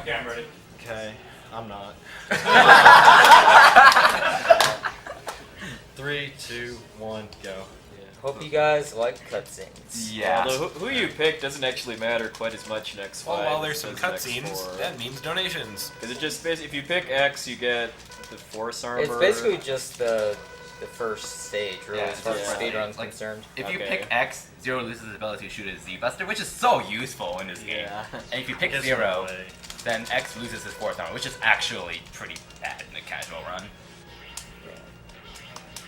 Okay, I'm ready. Okay, I'm not. 3, 2, 1, go. Hope you guys like cutscenes. Yeah. Although who you pick doesn't actually matter quite as much in X5. Well, while there's some as in cutscenes, X4. that means donations. Because it just basically, if you pick X, you get the Force armor. It's basically just the first stage, really, Yeah, as far as yeah. speedrun's Like, concerned. If you Okay. pick X, Zero loses his ability to shoot a Z-Buster, which is so useful in this game. Yeah. And if you pick Gets Zero, in the way. then X loses his Force armor, which is actually pretty bad in the casual run.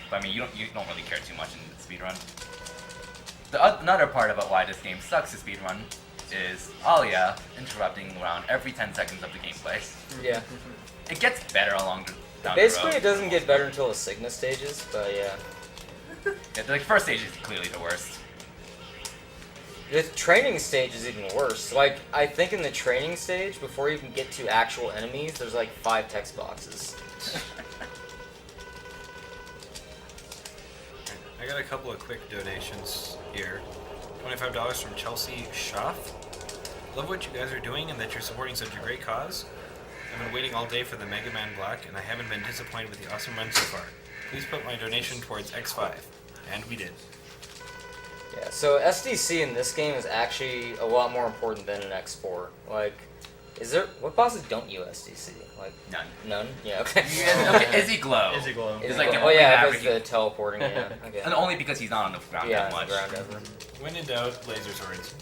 But I mean, you don't really care too much in the speedrun. Another part about why this game sucks to speedrun is Alia interrupting around every 10 seconds of the gameplay. Yeah. It gets better along the down Basically, the it road. doesn't get better until the Sigma stages, but yeah. Yeah, the first stage is clearly the worst. The training stage is even worse. Like, I think in the training stage, before you can get to actual enemies, there's like 5 text boxes. I got a couple of quick donations here. $25 from Chelsea Schaff. Love what you guys are doing and that you're supporting such a great cause. I've been waiting all day for the Mega Man Black, and I haven't been disappointed with the awesome run so far. Please put my donation towards X5. And we did. Yeah, so SDC in this game is actually a lot more important than in X4. Like, what bosses don't you SDC? Like, None. none? Yeah, okay. Okay, Izzy Glow. Izzy Glow. Is like it- the oh only yeah, maverick because the teleporting, yeah. Okay. And only because he's not on the ground Yeah, that much. ground ever. When in doubt, laser swords.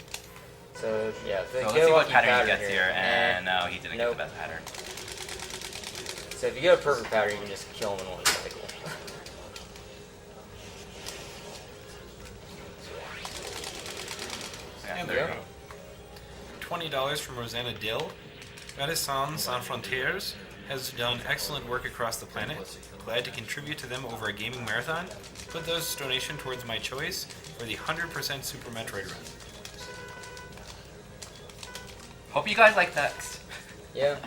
So, yeah, So get let's a see what lucky pattern he pattern gets here, and no, he didn't Nope. get the best pattern. So if you get a perfect pattern, you can just kill him in one cycle. Yeah, And there there you you go. go. $20 from Rosanna Dill. Medecins Sans Frontières has done excellent work across the planet. Glad to contribute to them over a gaming marathon. Put those donation towards my choice for the 100% Super Metroid run. Hope you guys like that. Yeah.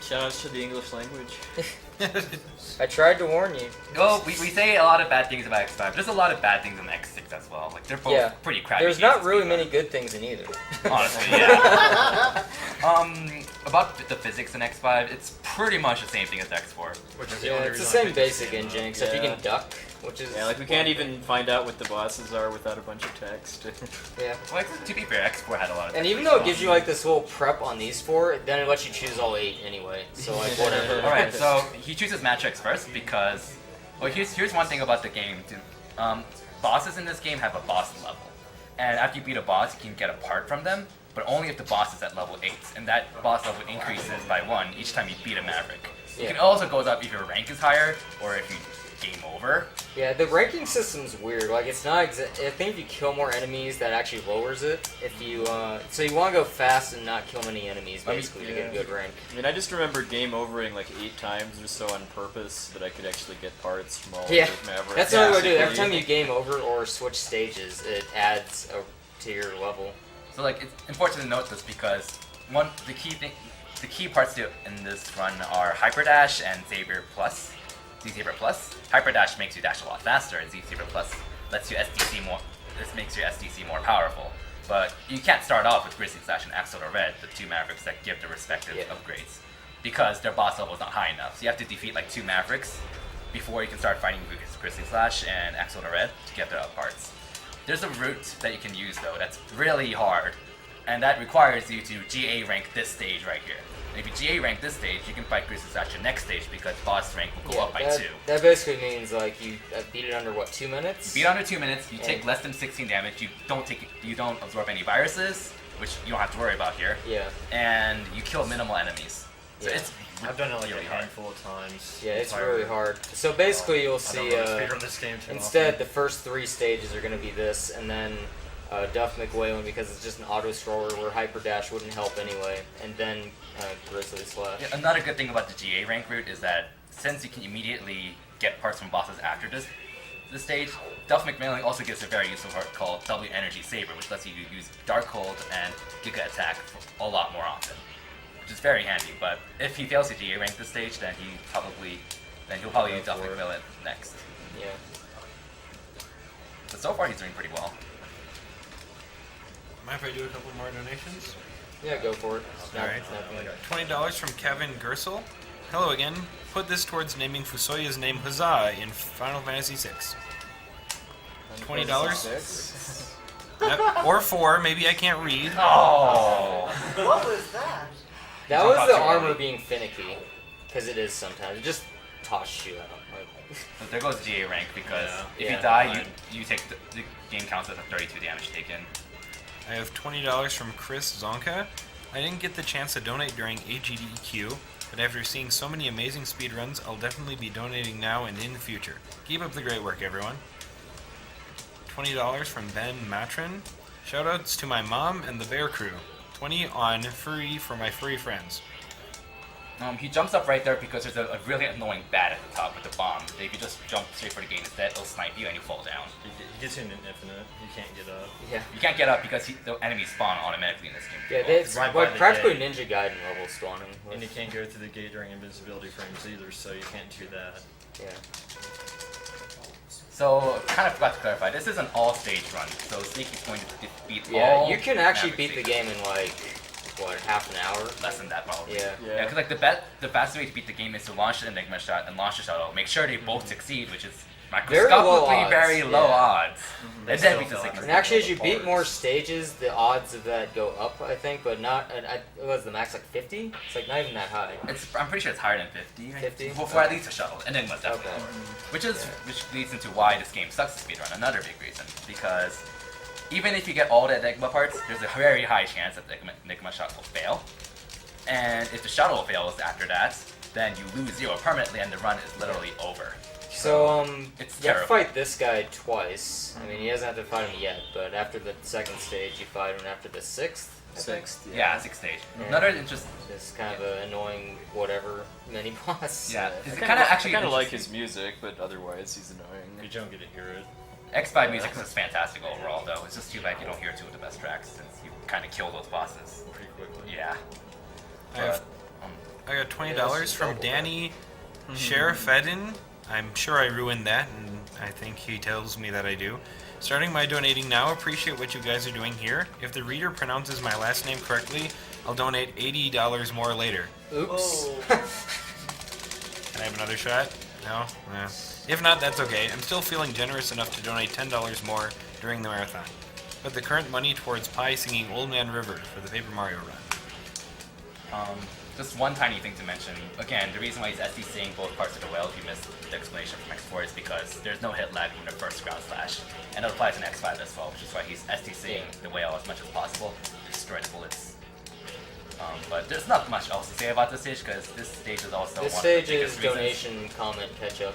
Shoutouts to the English language. I tried to warn you. Well, we say a lot of bad things about X5. There's a lot of bad things in X6 as well. Like, they're both Yeah. pretty crappy. There's games not to really speedrun. many good things in either. Honestly, yeah. About the physics in X5, it's pretty much the same thing as X4. Which is the Yeah, only it's the reason I same picked basic game, engine, though. except you Yeah. can duck, which is... Yeah, like we can't even find out what the bosses are without a bunch of text. Yeah. Well, to be fair, X4 had a lot of. And even though it gives you like this little prep on these 4, then it lets you choose all 8 anyway. So like whatever. All right, so he chooses Matrix first because, well, here's one thing about the game. Too. Bosses in this game have a boss level, and after you beat a boss, you can get a part from them, but only if the boss is at level 8, and that boss level increases by 1 each time you beat a Maverick. Yeah. It also goes up if your rank is higher or if you game over. Yeah, the ranking system's weird. Like it's not. I think if you kill more enemies, that actually lowers it. If you so you want to go fast and not kill many enemies, I mean, basically, to get a good rank. I mean, I just remember game overing like 8 times or so on purpose that I could actually get parts from all Yeah, the Mavericks. that's another way to do it. Every basically. time you game over or switch stages, it adds to your level. So like it's important to note this because the key parts to in this run are Hyperdash and Saber Plus. Z-Saber Plus. Hyperdash makes you dash a lot faster, and Z-Saber Plus lets you SDC more. This makes your SDC more powerful. But you can't start off with Grizzly Slash and Axolotl Red, the 2 Mavericks that give the respective upgrades, because their boss level is not high enough. So you have to defeat like 2 Mavericks before you can start fighting Grizzly Slash and Axolotl Red to get their parts. There's a route that you can use though that's really hard, and that requires you to GA rank this stage right here. And if you GA rank this stage, you can fight Grizzly Slash the next stage because boss rank will go up by 2. That basically means like you beat it under what 2 minutes? You beat under 2 minutes, you take less than 16 damage, you don't absorb any viruses, which you don't have to worry about here, Yeah. and you kill minimal enemies. So Yeah. it's I've done it like really a hard. handful of times. Yeah, it's Entire- really hard. So basically, you'll I see. don't really speedrun this game too Instead, often. the first 3 stages are going to be this, and then Duff McWhalen because it's just an auto scroller where Hyperdash wouldn't help anyway, and then Grizzly Slash. Yeah, another good thing about the GA rank route is that since you can immediately get parts from bosses after this stage, Duff McMillan also gives a very useful part called W Energy Saber, which lets you use Dark Hold and Giga Attack a lot more often, which is very handy. But if he fails to GA rank this stage, then he'll probably use Duff McMillan next. Yeah. But so far he's doing pretty well. Mind if I do a couple more donations? Yeah, go for it. Alright. $20 from Kevin Gersel. Hello again. Put this towards naming Fusoya's name Huzzah in Final Fantasy VI. $20? Or 4, maybe I can't read. Oh. What was that? That Jump was out the too armor early. being finicky. Because it is sometimes. It just tosses you out. Like, So there goes GA rank because if Yeah. you die, you take the game counts as a 32 damage taken. I have $20 from Chris Zonka. I didn't get the chance to donate during SGDQ, but after seeing so many amazing speedruns, I'll definitely be donating now and in the future. Keep up the great work, everyone. $20 from Ben Matron. Shoutouts to my mom and the Bear Crew. 20 on furry for my furry friends. He jumps up right there because there's a really annoying bat at the top with the bomb. If you just jump straight for the gate instead, it'll snipe you and you fall down. He gets you in an infinite. You can't get up. yeah. You can't get up because the enemies spawn automatically in this game. Yeah, it's Right by like the practically gate. Ninja Gaiden level spawning. And you can't go through the gate during invincibility frames either, so you can't do that. Yeah. So, kind of forgot to clarify, this is an all-stage run, so Sneaky's going to defeat Yeah, all you can actually average beat the stages. game in like, what, half an hour? Less than that, probably. Yeah. Yeah, because like the fastest way to beat the game is to launch the Enigma shot and launch the shuttle. Make sure they both succeed, which is Very low microscopically odds, very low yeah. odds. They And still then beat the feel Sigma. And actually, as you beat more stages, the odds of that go up, I think, but not. It was the max like 50? It's like not even that high. I'm pretty sure it's higher than 50. 50? Well, for at least a shuttle, and then definitely Okay. lower. Which leads into why this game sucks to speedrun. Another big reason, because even if you get all the Enigma parts, there's a very high chance that the Enigma shot will fail. And if the shuttle fails after that, then you lose 0 permanently, and the run is literally over. So, It's you have to terrible. fight this guy twice. I mean, he hasn't had to fight him yet, but after the second stage, you fight him after the sixth. I think. Yeah, 6th stage. Yeah. Another interesting. It's kind of an annoying whatever mini boss. Yeah, I it's kind kind of actually of like interesting. his music, but otherwise he's You annoying. don't get to hear it. X5 music is fantastic overall, though. It's just too bad you don't hear 2 of the best tracks since you kind of kill those bosses. Pretty quickly. Yeah. I got $20 Yeah, this is from double Danny Sherifedin. I'm sure I ruined that, and I think he tells me that I do. Starting my donating now, appreciate what you guys are doing here. If the reader pronounces my last name correctly, I'll donate $80 more later. Oops. Can I have another shot? No? Yeah. If not, that's okay. I'm still feeling generous enough to donate $10 more during the marathon. Put the current money towards Pi singing Old Man River for the Paper Mario run. Just one tiny thing to mention. Again, the reason why he's SDCing both parts of the whale, if you missed the explanation from X4, is because there's no hit lag from the first ground slash. And it applies in X5 as well, which is why he's SDCing the whale as much as possible to destroy the bullets. But there's not much else to say about this stage, because this stage is also This one stage of the is biggest reasons. donation, comment, catch up.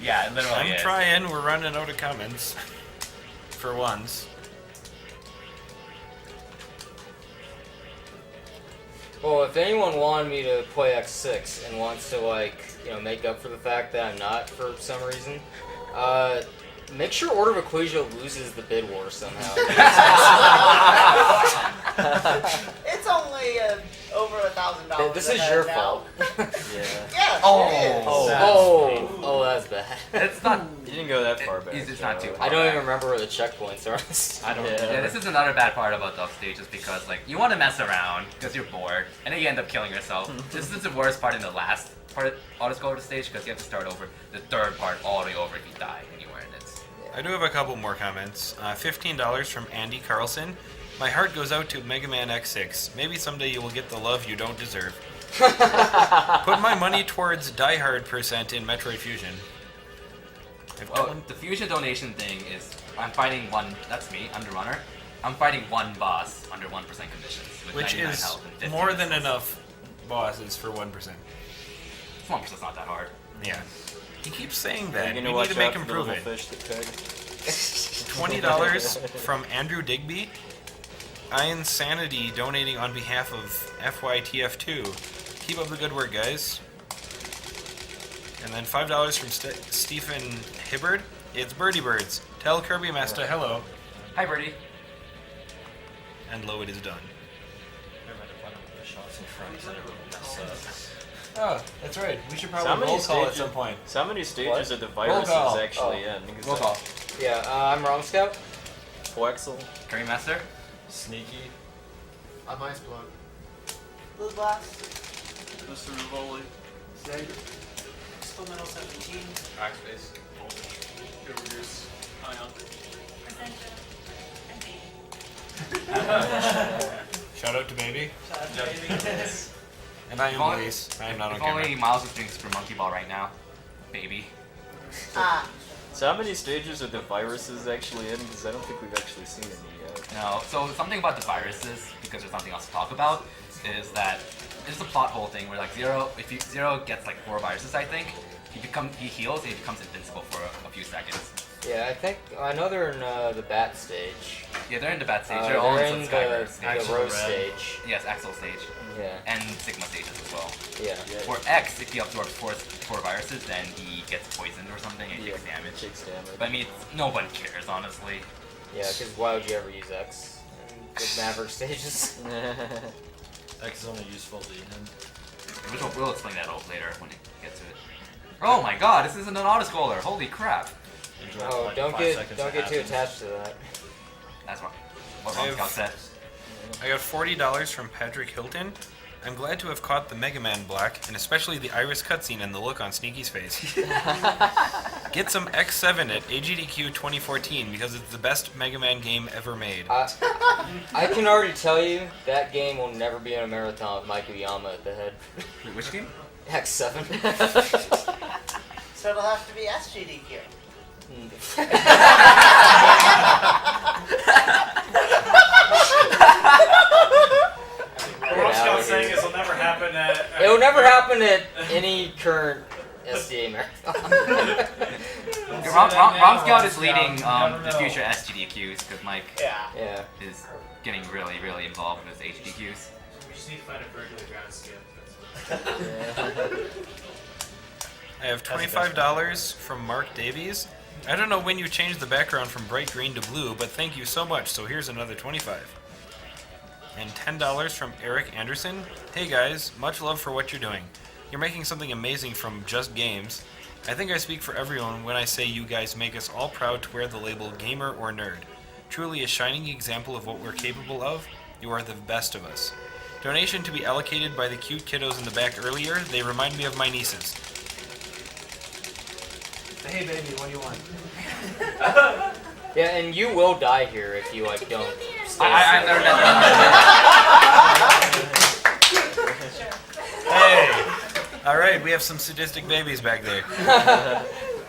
Yeah, it literally I'm is. trying. We're running out of comments. For once. Well, if anyone wanted me to play X6 and wants to, like, you know, make up for the fact that I'm not for some reason, make sure Order of Ecclesia loses the bid war somehow. It's only over $1,000. This is ahead your now. fault. Yeah. Yes, Oh. it is. Oh, that's bad. It's not. You didn't go that far back. It's not too so- far. I don't even remember where the checkpoints are. I don't Yeah. Yeah, this is another bad part about the stages because like you want to mess around because you're bored and then you end up killing yourself. This is the worst part in the last part of autoscroller stage because you have to start over the third part all the way over if you die anywhere and it's I do have a couple more comments. $15 from Andy Carlson. My heart goes out to Mega Man X6. Maybe someday you will get the love you don't deserve. Put my money towards Die Hard % in Metroid Fusion. I've well, twen- the fusion donation thing is I'm fighting one. That's me. I'm the runner. I'm fighting one boss under 1% conditions, with which 99 is health and 50 more than missiles. enough bosses for 1%. 1%'s not that hard. Yeah. He keeps saying Are that. you We gonna need watch to make out him for the prove little it. fish that peg? $20 from Andrew Digby. Ian Sanity donating on behalf of FYTF2. Keep up the good work, guys. And then $5 from Stephen Hibbard. It's Birdie Birds. Tell Kirby Master hello. Hi, Birdie. And lo, it is done. The shots in front, so it would mess up. Oh, that's right. We should So how probably many roll call at stages- some point. So how many stages What? are the viruses call. actually in? Because Roll call. Yeah, I'm Wrong Scout. Quexel. Curry Master. Sneaky. I'm Ice Blood. Blast. Mr. Rivoli. Experimental 17. Backspace. Reduce Ion. Shout out to Baby. Baby. And I If am only- Luis. I am not on If only camera. Miles was doing Super Monkey Ball right now. Baby. Ah, So how many stages are the viruses actually in? Because I don't think we've actually seen any yet. No, so something about the viruses, because there's something else to talk about, is that it's a plot hole thing where like Zero gets like 4 viruses, I think. He heals and he becomes invincible for a few seconds. Yeah, I know they're in the bat stage. Yeah, they're in the bat stage. They're all They're in in Skyver the stage. rose stage. Yes, Axel stage. Yeah. And Sigma stages as well. Yeah. For X, if he absorbs 4 viruses, then he gets poisoned or something and Yeah, takes damage. takes damage. But I mean, nobody cares, honestly. Yeah, because why would you ever use X in the Maverick stages? X is only useful to him. We'll explain that later when we get to it. Oh my god, this isn't an autoscroller! Holy crap! Enjoy Oh, like don't 5 get seconds don't of get too absence. attached to that. That's what Ron Scout said. I got $40 from Patrick Hilton. I'm glad to have caught the Mega Man Black, and especially the Iris cutscene and the look on Sneaky's face. Get some X7 at AGDQ 2014 because it's the best Mega Man game ever made. I can already tell you that game will never be in a marathon with Mike Uyama at the head. Wait, which game? X7. so it'll have to be SGDQ. What I'm Scout saying is it'll never happen at. It will never happen at any current SDA marathon. Ron Scout is leading the future SGDQs because Mike Yeah. Yeah. is getting really, really involved with his HDQs. We just need to find a regular ground skip. I have $25 from Mark Davies. I don't know when you changed the background from bright green to blue, but thank you so much, so here's another 25. And $10 from Eric Anderson. Hey guys, much love for what you're doing. You're making something amazing from Just Games. I think I speak for everyone when I say you guys make us all proud to wear the label gamer or nerd. Truly a shining example of what we're capable of. You are the best of us. Donation to be allocated by the cute kiddos in the back earlier. They remind me of my nieces. Hey baby, what do you want? Yeah, and you will die here if you like don't. Stay I've safe. never done Hey! Alright, we have some sadistic babies back there.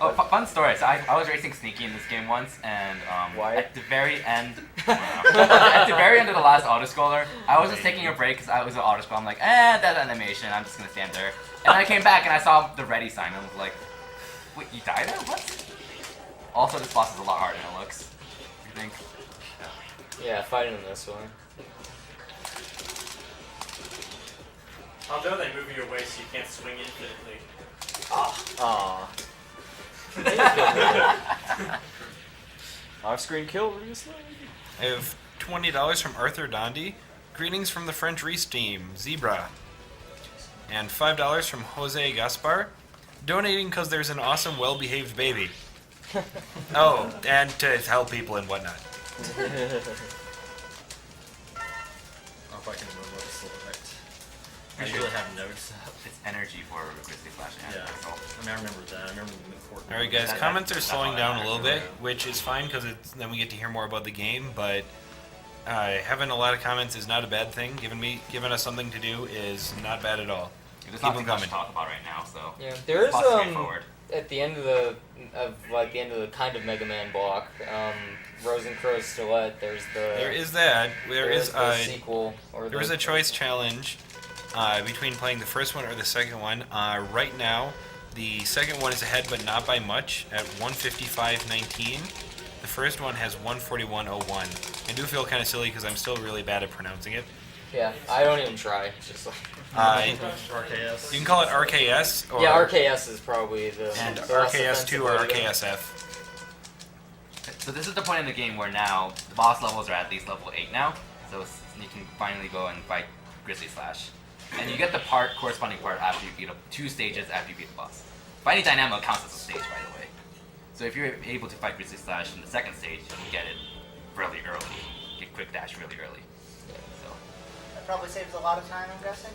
Oh, fun story. So I was racing Sneaky in this game once, and Why? at the very end, at the very end of the last autoscroller, I was just taking a break because I was an autoscroll. I'm like, that animation. I'm just gonna stand there. And I came back and I saw the ready sign. I was like, wait, you died there? What? Also, this boss is a lot harder than it looks. I think. Yeah, fighting him this way. Although they move your way so you can't swing infinitely. Aw. Off-screen kill, seriously? I have $20 from Arthur Dondi. Greetings from the French Reese team, Zebra. And $5 from Jose Gaspar. Donating because there's an awesome, well-behaved baby. Oh, and to help people and whatnot. I don't know if I can remember the select. I usually have notes up. It's energy for Grizzly Flash. Yeah. So. I mean, I remember that. I remember the important. Alright guys, That- comments are that's slowing all down that a little matters. bit, which is fine because then we get to hear more about the game, but having a lot of comments is not a bad thing. Giving us something to do is not bad at all. There's Keep not them too much coming. to talk about right now, so. Yeah, there is It's not straightforward. at the end of the kind of Mega Man block, Rosencrow's Stiletto. There's the There is that. There is the sequel or there is a choice challenge between playing the first one or the second one. Right now, the second one is ahead, but not by much, at 155.19. The first one has 141.01. I do feel kind of silly because I'm still really bad at pronouncing it. Yeah, I don't even try. It's just like RKS. You can call it RKS or yeah, RKS is probably the and the less RKS2 or offensive way to go. RKSF. So this is the point in the game where now the boss levels are at least level 8 now, so you can finally go and fight Grizzly Slash. And you get the corresponding part after you beat up 2 stages after you beat the boss. Fighting Dynamo counts as a stage, by the way. So if you're able to fight Grizzly Slash in the second stage, you can get it really early. Get quick dash really early. So probably saves a lot of time, I'm guessing.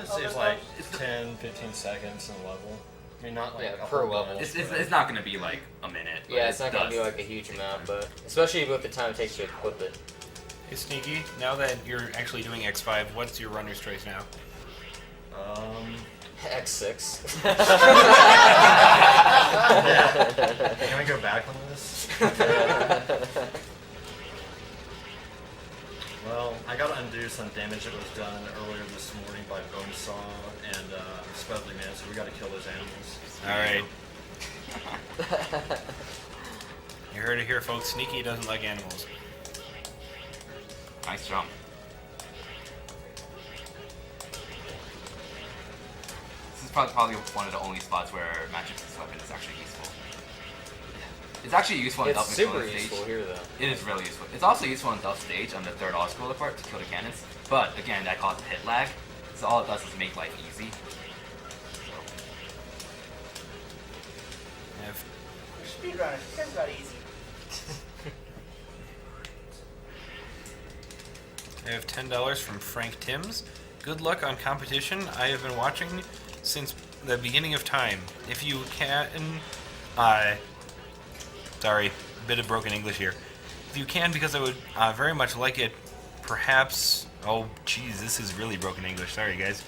It saves like 10, 15 seconds in a level. I mean, not like Yeah, a per whole level. bunch, It's not gonna be like a minute. but Yeah, it's it not gonna does. be like a huge amount, but especially with the time it takes to equip it. Hey, Sneaky, now that you're actually doing X5, what's your runner's choice now? X6. Can I go back on this? Well, I gotta undo some damage that was done earlier this morning by Bonesaw and Spudley Man, so we gotta kill those animals. Alright. You heard it here, folks. Sneaky doesn't like animals. Nice jump. This is probably one of the only spots where Magic's weapon is actually useful. It's actually useful in It's Delph super stage. useful here, though. It is really useful. It's also useful in Delph stage on the third all-scroller part to kill the cannons. But again, that causes hit lag. So all it does is make life easy. Speedrunners, it turns out easy. I have $10 from Frank Timms. Good luck on competition. I have been watching since the beginning of time. If you can, sorry, a bit of broken English here. If you can, because I would very much like it, perhaps. Oh, geez, this is really broken English. Sorry, guys.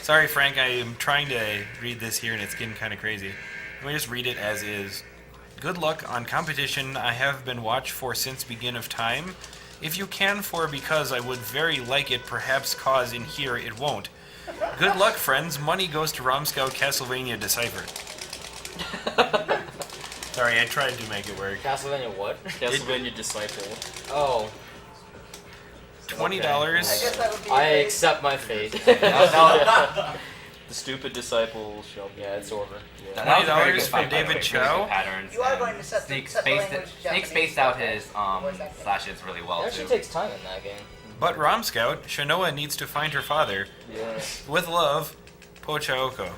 Sorry, Frank. I am trying to read this here, and it's getting kind of crazy. Let me just read it as is. Good luck on competition. I have been watched for since begin of time. If you can for because I would very like it, perhaps cause in here it won't. Good luck, friends. Money goes to Romscout Castlevania Deciphered. Sorry, I tried to make it work. Castlevania what? Castlevania Disciple. Oh, $20. I guess that would be I a fate. accept my fate. The stupid disciple shall be. Yeah, it's over. That Yeah. was a very $20 good from fight, by the David way. Chow. Really good patterns. You are and going to set the- Snake set the spaced language Snake Japanese spaced out stuff, his right? Voice acting. slashes really well It actually too. takes time in that game. But Romscout, Shanoa needs to find her father. Yeah. With love, Pochaoko.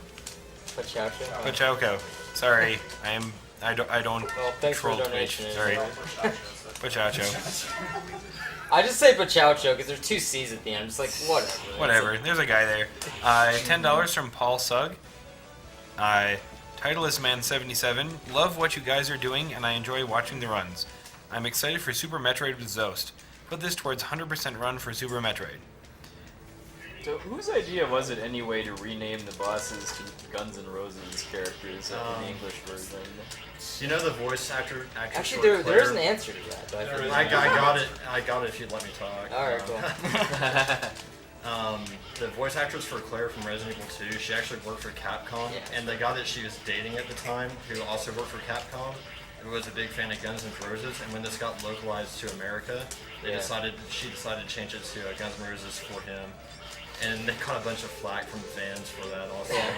Pachacho. Pochaoko. Sorry, I don't Well, thanks for troll the Twitch. donation. Sorry. anyway. Pochacho. I just say Pachacho because there's two C's at the end. It's like, whatever. Whatever. There's a guy there. $10 from Paul Sugg. Titleist Man77. Love what you guys are doing, and I enjoy watching the runs. I'm excited for Super Metroid with Zost. Put this towards 100% run for Super Metroid. So whose idea was it anyway to rename the bosses to Guns N' Roses characters in the English version? You know the voice actress Actually, for there is Claire? an answer to that. But I forget. I got it if you'd let me talk. Alright, cool. The voice actress for Claire from Resident Evil 2, she actually worked for Capcom, Yeah. and the guy that she was dating at the time, who also worked for Capcom, was a big fan of Guns N' Roses, and when this got localized to America, Yeah. she decided to change it to Guns N' Roses for him, and they caught a bunch of flack from fans for that also. Yeah.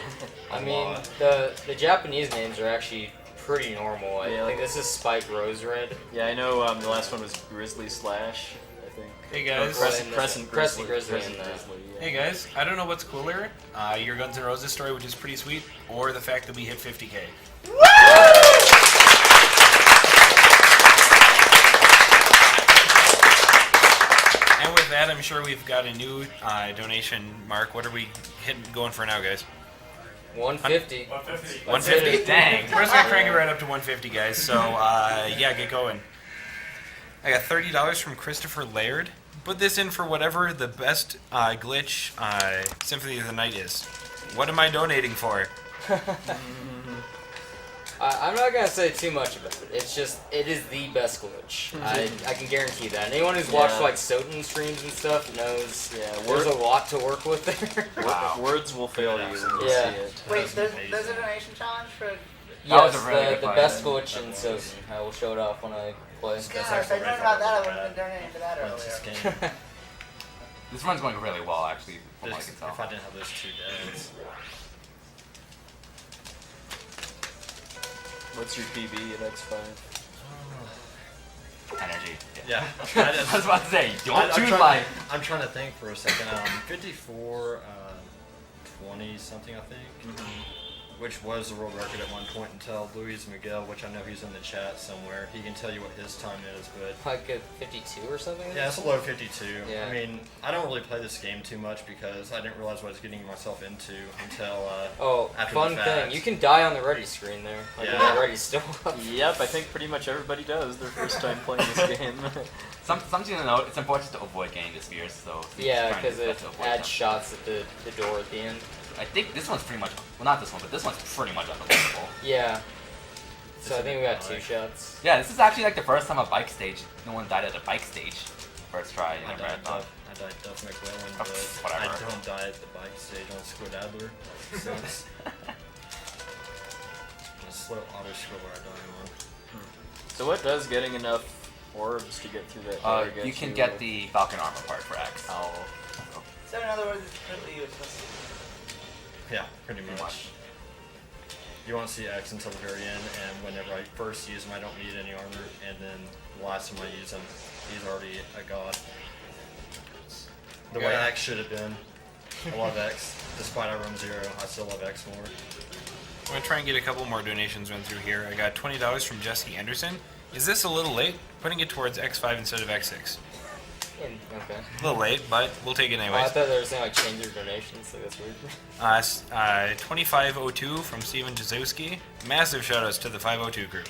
A I mean, lot. the Japanese names are actually pretty normal. I Yeah, think like- this is Spike Rose Red. Yeah, I know the last one was Grizzly Slash, I think. Hey guys. Or Crescent Crescent Grizzly. Grizzly Crescent in that. Grizzly, yeah. Hey guys, I don't know what's cooler, your Guns N' Roses story, which is pretty sweet, or the fact that we hit 50K. And with that, I'm sure we've got a new donation. Mark, what are we going for now, guys? 150. 150. 150? Dang. We're just gonna crank it right up to 150, guys. So, yeah, get going. I got $30 from Christopher Laird. Put this in for whatever the best glitch Symphony of the Night is. What am I donating for? I'm not gonna say too much about it. It's just, it is the best glitch. I can guarantee that. Anyone who's watched Yeah. like Soten streams and stuff knows Yeah, there's a lot to work with there. Wow. Words will fail you when you Yeah. see it. Wait, there's a donation challenge for. That was Yes, a really good the fight. best glitch in Soten. I will show it off when I play. Gosh, if I'd known about that, I would have been donating to that That's this earlier. game. This run's going really well, actually, from what I can If tell. I didn't have those two dads. What's your PB at X5? Energy. Yeah. I was about to say, don't choose trying, life. I'm trying to think for a second. 54, 20 something, I think. which was the world record at one point until Luis Miguel, which I know he's in the chat somewhere. He can tell you what his time is, but Like a 52 or something? yeah, it's a low 52. Yeah. I mean, I don't really play this game too much because I didn't realize what I was getting myself into until Oh, after fun the fact. thing. You can die on the ready screen there. Like Yeah. when the ready's still up. Yep, I think pretty much everybody does their first time playing this game. Something to note, it's important to avoid getting the spheres, so... Yeah, trying to because it best to avoid adds them. shots at the door at the end. I think this one's pretty much... Well, not this one, but this one's pretty much unavoidable. Yeah. So I think we got This 2 is shots. Yeah, this is actually like the first time a bike stage, no one died at a bike stage. First try in I a died marathon. Duff McClellan, Oh, but I whatever. don't die at the bike stage on Squid Adler. Since a slow auto scroller I die on. So what does getting enough orbs to get through that door get You can get the Falcon armor part for X. Oh. So in other words, it's completely useless. Yeah, pretty Pretty much. You won't see X until the very end, and whenever I first use him, I don't need any armor, and then the last time I use him, he's already a god. The way Yeah. X should have been. I love X. Despite I run 0, I still love X more. I'm gonna try and get a couple more donations run through here. I got $20 from Jesse Anderson. Is this a little late? Putting it towards X5 instead of X6. Okay. A little late, but we'll take it Oh, I anyways. thought they were saying like change your donations, so that's weird. 2502 from Steven Jazowski. Massive shoutouts to the 502 group.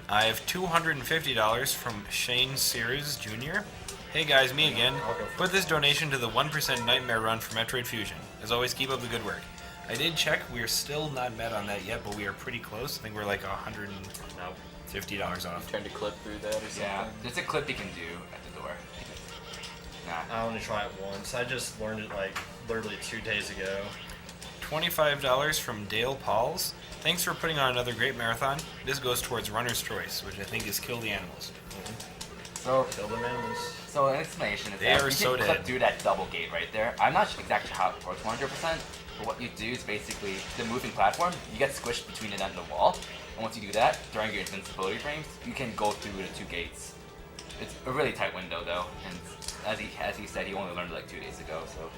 I have $250 from Shane Sears Jr. Hey guys, me again. I'll go Put this donation to the 1% Nightmare Run for Metroid Fusion. As always, keep up the good work. I did check. We are still not met on that yet, but we are pretty close. I think we're like $150 off. Trying to clip through that or something. Yeah, there's a clip you can do at the door. Nah. I only try it once. I just learned it like literally 2 days ago. $25 from Dale Pauls. Thanks for putting on another great marathon. This goes towards Runner's Choice, which I think is Kill the Animals. So, Kill the animals. so an explanation is They that are you so can clip dead. through that double gate right there. I'm not sure exactly how it works 100%, but what you do is basically the moving platform, you get squished between it and the wall, and once you do that, during your invincibility frames, you can go through the 2 gates. It's a really tight window though, and as he said, he only learned it like 2 days ago, so...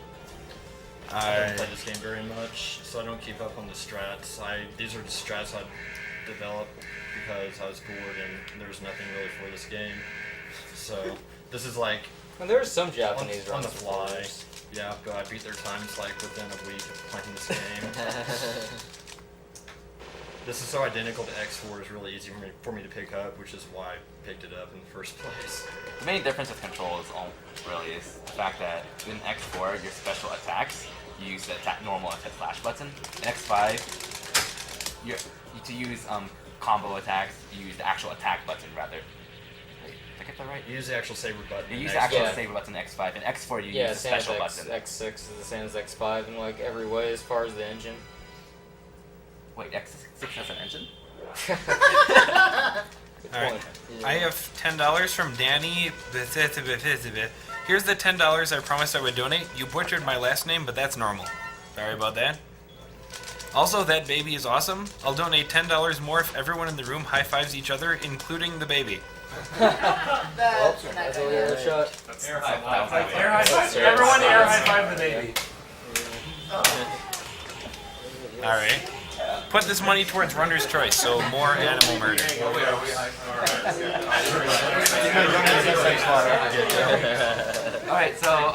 I don't play this game very much, so I don't keep up on the strats. These are the strats I developed because I was bored and there's nothing really for this game. So this is like Well, there's some Japanese on runs the for fly. players. Yeah, but I beat their times like within a week of playing this game. This is so identical to X4, it's really easy for me to pick up, which is why I picked it up in the first place. The main difference with controls really is the fact that in X4, your special attacks, you use the normal attack slash button. In X5, to use combo attacks, you use the actual attack button rather. Wait, did I get that right? You use the actual saber button. You in use the actual Yeah. saber button in X5. In X4, you Yeah, use the same as special button. X6 is the same as X5 in like every way as far as the engine. Wait, X6 has an engine? Good Alright. point. I have $10 from Danny. Here's the $10 I promised I would donate. You butchered my last name, but that's normal. Sorry about that. Also, that baby is awesome. I'll donate $10 more if everyone in the room high fives each other, including the baby. That's an That's a little shot. Air high five. Air high five. Sure. Everyone air high five the baby. Alright. Put this money towards Runner's Choice, so more animal murder. Alright, so,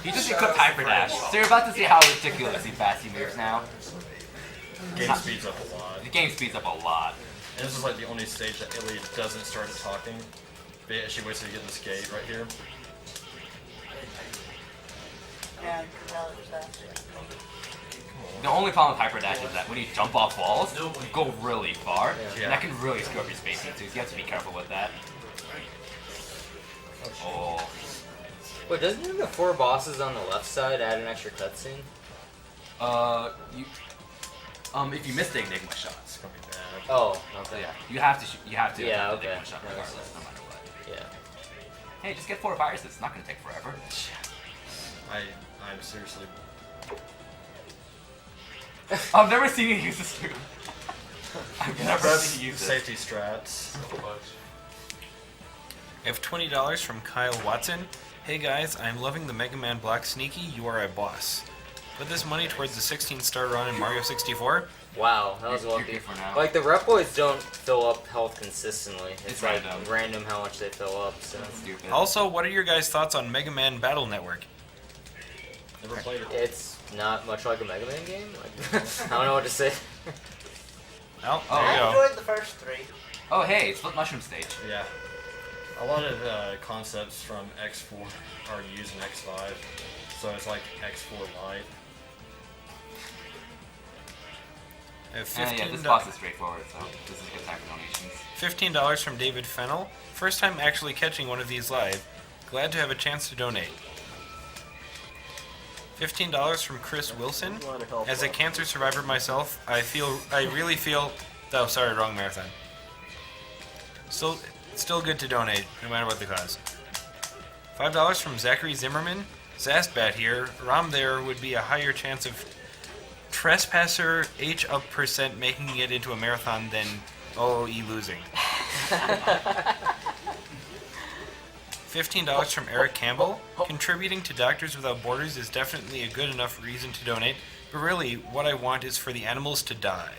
you just equipped Hyper Dash. So you're about to see how ridiculously fast he moves now. Game speeds up a lot. The game speeds up a lot. And this is like the only stage that Illy doesn't start talking. But yeah, she waits to get this gate right here. Yeah, tell it that. The only problem with Hyper Dash is that when you jump off walls, you go really far, Yeah. and that can really screw up your spacing too, so you have to be careful with that. Oh. Wait, doesn't the 4 bosses on the left side add an extra cutscene? If you miss the Enigma shots. It's gonna be bad. Oh, So okay. yeah, you have to Yeah, attempt the okay. Enigma shot regardless, no matter what. Yeah. Hey, just get 4 viruses, it's not gonna take forever. I'm seriously. I've never seen you use this move. I've never That's seen you use this. safety strats. I have $20 from Kyle Watson. Hey guys, I'm loving the Mega Man Black Sneaky. You are a boss. Put this money towards the 16-star run in Mario 64. Wow, that was You're lucky. good for now. Like the Reploids don't fill up health consistently. It's like random. random how much they fill up. So That's stupid. Also, what are your guys' thoughts on Mega Man Battle Network? Never played it. it's not much like a Mega Man game. Like, I don't know what to say. Well, Oh, there I you go. enjoyed the first 3. Oh, hey, it's Split Mushroom Stage. Yeah. A lot of concepts from X4 are used in X5, so it's like X4 Lite. I have Yeah, this boss is straightforward, so this is a good time for donations. $15 from David Fennel. First time actually catching one of these live. Glad to have a chance to donate. $15 from Chris Wilson. A lot of help As a left. cancer survivor myself, I really feel. Oh, sorry, wrong marathon. Still good to donate, no matter what the cause. $5 from Zachary Zimmerman. Zastbat here. Rom there would be a higher chance of trespasser H up % making it into a marathon than OOE losing. $15 from Eric Campbell. Contributing to Doctors Without Borders is definitely a good enough reason to donate, but really, what I want is for the animals to die.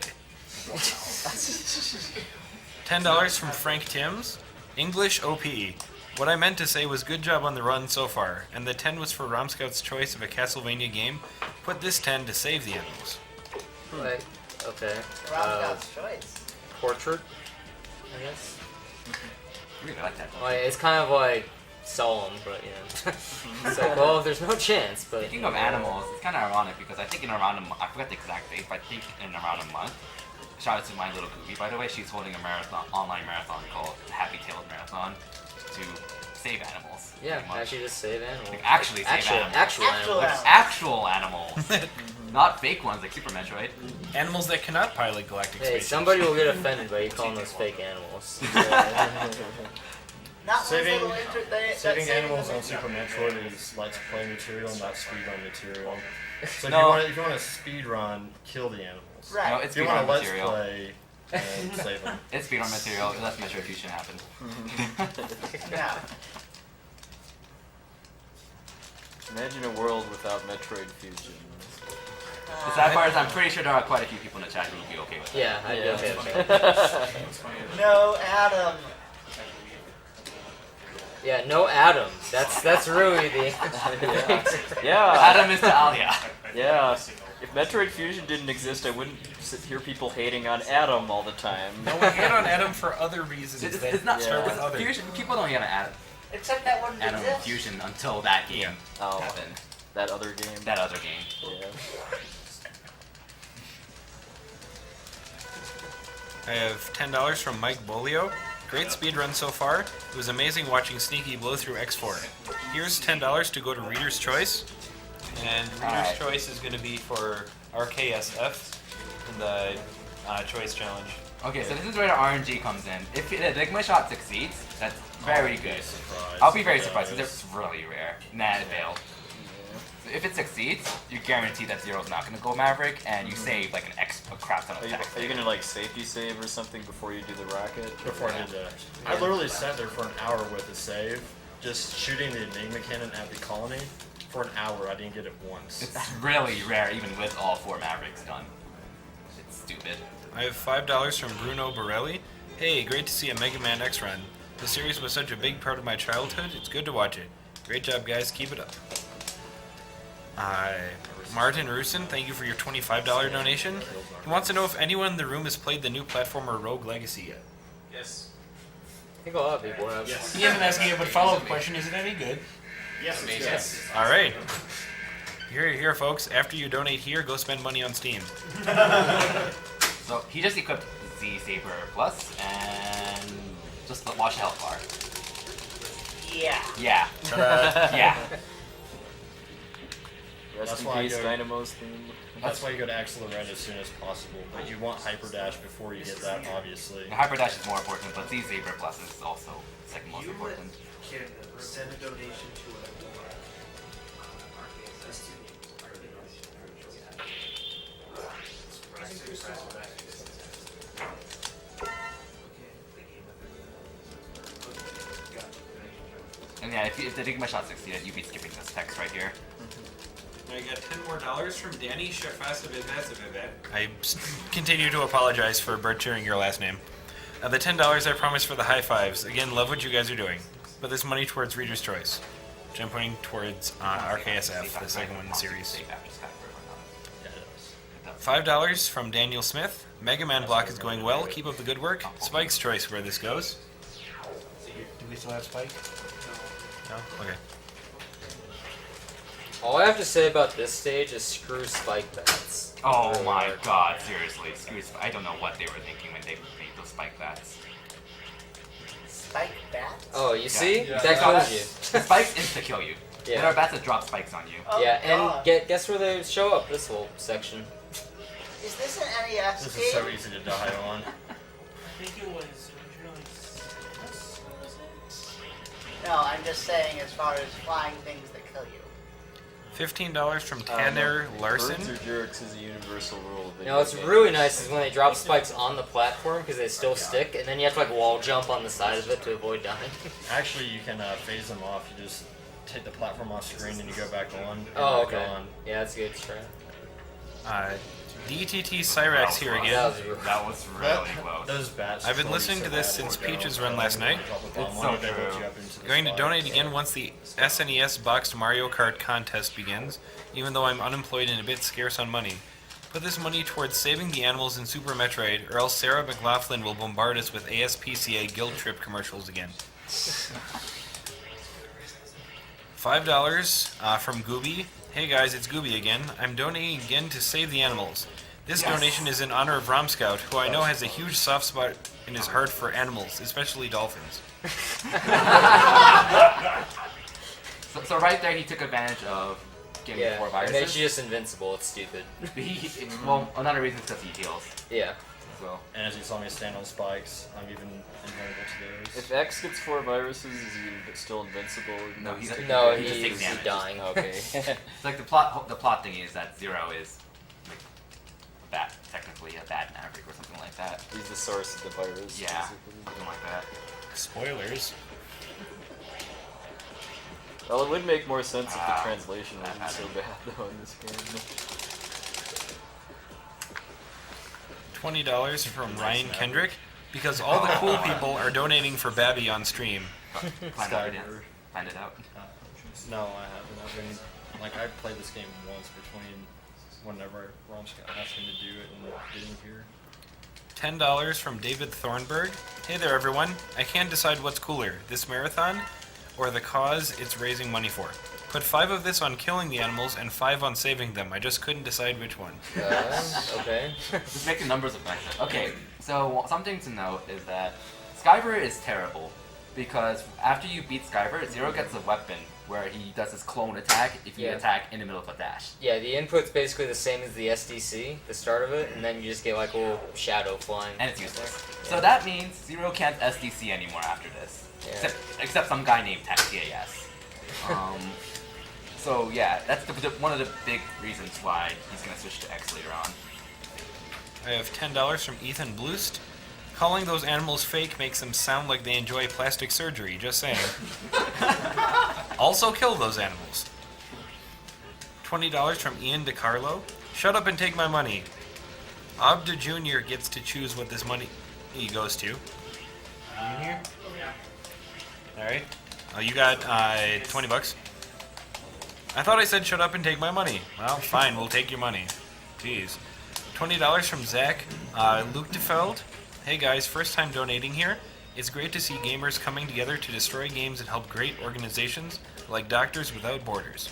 $10 from Frank Timms. English OP. What I meant to say was good job on the run so far, and the 10 was for Romscout's choice of a Castlevania game. Put this 10 to save the animals. Like, okay. Roundhouse choice. Portrait, I guess. I really like that. Like, it's kind of like solemn, but you know. It's like, well, there's no chance, but. Speaking of animals, it's kind of ironic because I think in around I forgot the exact date, but I think in around a month. Shout out to my little Goofy, by the way. She's holding a marathon, online marathon called Happy Tails Marathon to save animals. Yeah, pretty much. actually just save animals. Like, actually save animals. Actual Actual animals. Actual animals, not fake ones like Super Metroid. Animals that cannot pilot galactic Hey, spaceships. somebody will get offended by you calling those fake animals. Not Saving- those little Saving animals them. on Super Metroid is Let's Play material, not speedrun material. So No. if you want to speedrun, kill the animals. Right. No, it's If you want speedrun to Let's material. Play, and save them. It's speedrun material. Let's Metroid Fusion happen. Yeah. Imagine a world without Metroid Fusion. The sad part is I'm pretty sure there are quite a few people in the chat who would be okay with it. Yeah, I'd be Yeah. okay with that. No, Adam. Yeah, no Adam. That's really the. Yeah. Adam is to Alia. Yeah. If Metroid Fusion didn't exist, I wouldn't hear people hating on Adam all the time. No, we hate on Adam for other reasons. It's not Yeah. with other. Fusion. People don't have an Except that wouldn't Adam exist. Fusion until that game Oh, happened. that other game. That other game. Yeah. I have $10 from Mike Bolio. Great speedrun so far. It was amazing watching Sneaky blow through X4. Here's $10 to go to Reader's Choice. And Reader's Alright. Choice is going to be for RKSF in the Choice Challenge. Okay, so this is where the RNG comes in. If the Enigma shot succeeds, that's very good. Surprised. I'll be very surprised because it's really rare. Nah, it failed. So if it succeeds, you guarantee that Zero's not gonna go Maverick, and you save like a crap ton of Are you, text. are you gonna like safety save or something before you do the rocket? Before I did that. I literally sat there for an hour with a save, just shooting the Enigma cannon at the colony. For an hour, I didn't get it once. It's really rare, even with all 4 Mavericks done. It's stupid. I have $5 from Bruno Borelli. Hey, great to see a Mega Man X run. The series was such a big part of my childhood, it's good to watch it. Great job, guys, keep it up. Martin Rusin, thank you for your $25 donation. He wants to know if anyone in the room has played the new platformer Rogue Legacy yet. Yes. I think a lot of people have. Yes. He isn't asking it, but follow-up question, is it any good? Yes, it's yes. Alright. Here, folks, after you donate here, go spend money on Steam. So he just equipped Z Saber Plus, and just watch the health bar. Yeah. Yeah. Yeah. Rest That's in why I peace, go- Dynamo's theme. That's why you go to Accelerate as soon as possible, but you want Hyper Dash before you get that, obviously. The Hyper Dash is more important, but Z Saber Plus is also second most You important. can send a donation to a And yeah, if the Enigma shot succeeded, you'd be skipping this text right here. I got $10 more from Danny Shafasabibazabibet. I continue to apologize for butchering your last name. The $10 I promised for the high fives. Again, love what you guys are doing. Put this money towards Reader's Choice, which I'm putting towards RKSF, the second one in the series. $5 from Daniel Smith. Mega Man block is going well. Keep up the good work. Spike's choice where this goes. Do we still have Spike? No? Okay. All I have to say about this stage is screw spike bats. Oh Really my hard. god, seriously. I don't know what they were thinking when they made those spike bats. Spike bats? Oh, you see? Yeah. That kills you. The spikes insta-kill you. Yeah. There are bats that drop spikes on you. Oh, Yeah, God. and guess where they show up? This whole section. Is this an NES This game? is so easy to die on. I think it was originally SNES, was it? No, I'm just saying as far as flying things that kill you. $15 from Tanner Larson. Birds or jerks is a universal rule. of You know, what's video really games. nice is when they drop spikes on the platform because they still stick, and then you have to like wall jump on the side of it to avoid dying. Actually, you can phase them off. You just take the platform off screen and you go back on. and Oh, back okay. on. Yeah, that's a good strat. DTT Cyrax here That again. was real. That was really close. Those bats. I've been slow you listening so to this bad since it'll go. Peach's run last night. Drop a bomb It's on so it, they whip true. you up into the Going to spike. donate again once the SNES boxed Mario Kart contest begins, even though I'm unemployed and a bit scarce on money. Put this money towards saving the animals in Super Metroid, or else Sarah McLaughlin will bombard us with ASPCA guild trip commercials again. $5 from Gooby. Hey guys, it's Gooby again. I'm donating again to save the animals. This donation is in honor of Rom Scout, who I know has a huge soft spot in his heart for animals, especially dolphins. So right there, he took advantage of giving me 4 Yeah, it makes viruses. you just invincible. It's stupid. Well, another reason is because he heals. Yeah. So And as you saw me stand on spikes, I'm even invulnerable to those. If X gets 4 viruses, is he still invincible? even No, though he's- taking No, damage? just he's takes damage. dying. Okay. it's like the plot thing is that Zero is like a bat, technically a bad maverick or something like that. He's the source of the virus. Yeah, basically. something like that. Spoilers. Well, it would make more sense if the Ah, translation that wasn't so happened. bad though in this game. $20 from Ryan Kendrick, because all the cool people are donating for Babby on stream. Find out, yeah. Find it out. No, I haven't. I've been like I played this game once between whenever Romscott asked me to do it and getting here. $10 from David Thornburg. Hey there, everyone. I can't decide what's cooler, this marathon or the cause it's raising money for. Put 5 of this on killing the animals and 5 on saving them. I just couldn't decide which one. Okay. Just make the numbers look nicer. Okay, so something to note is that Skyver is terrible because after you beat Skyver, Zero gets a weapon where he does his clone attack if you Yeah. attack in the middle of a dash. Yeah, the input's basically the same as the SDC, the start of it, and then you just get like a little shadow flying. And it's useless. So that means Zero can't SDC anymore after this. Yeah. Except some guy named TAS. So yeah, that's one of the big reasons why he's gonna switch to X later on. I have $10 from Ethan Bloost. Calling those animals fake makes them sound like they enjoy plastic surgery, just saying. Also kill those animals. $20 from Ian DiCarlo. Shut up and take my money. Abda Jr. gets to choose what this money goes to. In here? Alright. Oh, you got $20. I thought I said shut up and take my money. Well, fine, we'll take your money. Jeez. $20 from Zach. Luke DeFeld. Hey guys, first time donating here. It's great to see gamers coming together to destroy games and help great organizations like Doctors Without Borders.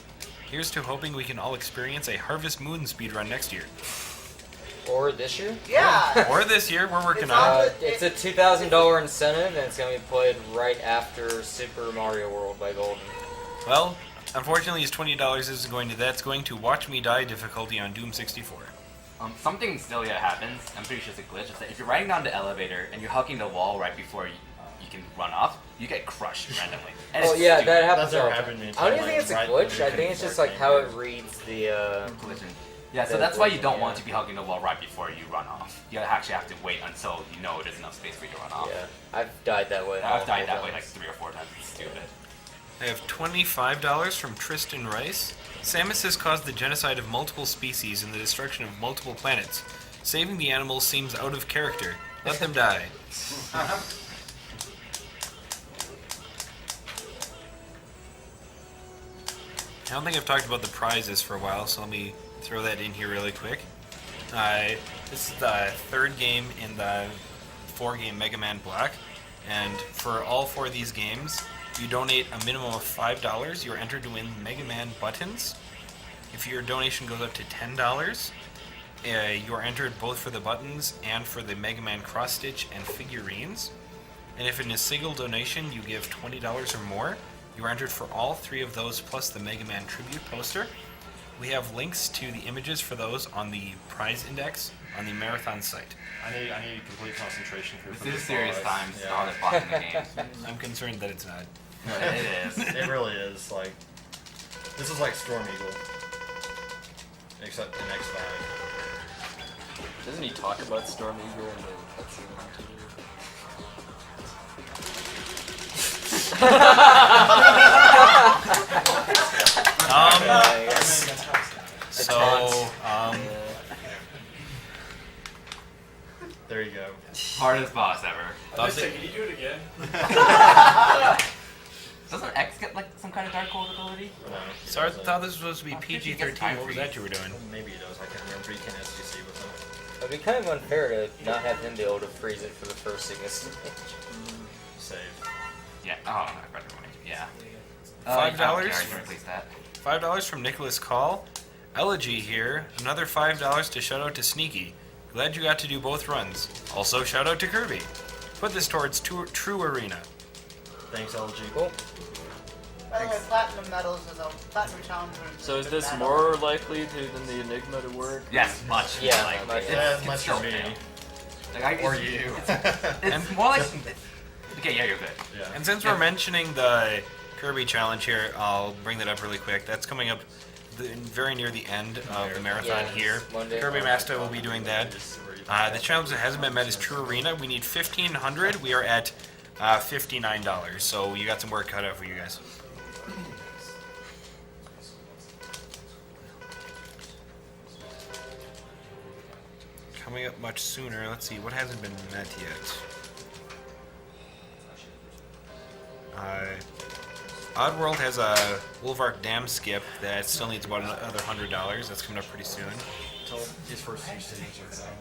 Here's to hoping we can all experience a Harvest Moon speedrun next year. Or this year? Yeah. Or this year, we're working It's on on it. It's a $2,000 incentive, and it's going to be played right after Super Mario World by Golden. Well, unfortunately, his $20 is going to Watch Me Die difficulty on Doom 64. Something silly that happens, I'm pretty sure it's a glitch, is that if you're riding down the elevator and you're hugging the wall right before you can run off, you get crushed randomly. And Oh it's yeah, stupid. that happens That's all never the time. happened to me I don't even until, think it's a like, glitch. right I think it's before just like it how came it reads the. Collision. Yeah, so the that's why you collision, don't yeah. want to be hugging the wall right before you run off. You actually have to wait until you know there's enough space for you to run off. Yeah, I've died that way. I've died multiple that way like times. 3 or 4 times. It's stupid. I have $25 from Tristan Rice. Samus has caused the genocide of multiple species and the destruction of multiple planets. Saving the animals seems out of character. Let them die. I don't think I've talked about the prizes for a while, so let me throw that in here really quick. This is the third game in the 4-game Mega Man Black, and for all 4 of these games, you donate a minimum of $5, you're entered to win Mega Man buttons. If your donation goes up to $10, you're entered both for the buttons and for the Mega Man cross-stitch and figurines. And if in a single donation you give $20 or more, you are entered for all 3 of those plus the Mega Man tribute poster. We have links to the images for those on the prize index on the Marathon site. I need complete concentration for This is serious boss. times. Yeah. All the blocking the game. I'm concerned that it's not. It is. It really is. Like, this is like Storm Eagle, except in X5. Doesn't he talk about Storm Eagle in the cutscene too? So, There you go. Hardest boss ever. Can you do it again? Doesn't X get like some kind of dark hold ability? No, so I thought this was supposed to be I think he gets PG-13. time What was that you were doing? Maybe he does. I can't remember. He can SGC with him. It'd be kind of unfair to not have him be able to freeze it for the first Sigma stage. Save. Yeah. Oh, I forgot to remind you. Yeah. $5? I can replace that. $5 from Nicholas Call. Elegy here. Another $5 to shout out to Sneaky. Glad you got to do both runs. Also shout out to Kirby. Put this towards True Arena. Thanks, LG. Cool. By the way, platinum medals is a platinum challenge. So is this more likely than the Enigma to work? Yes, much. Yeah, Like, much. Yeah, it's much so for me. fail. Like, Or you. It's more like. Okay, yeah, you're good. Yeah. And since we're mentioning the Kirby challenge here, I'll bring that up really quick. That's coming up very near the end of the marathon Yeah, here. Monday. Kirby Master will be doing that. The challenge that hasn't been met is True Arena. We need 1,500. We are at $59, so you got some work cut out for you guys. Coming up much sooner. Let's see, what hasn't been met yet? Oddworld has a Wolvark Dam skip that still needs about another $100. That's coming up pretty soon. Until these first few stages are done.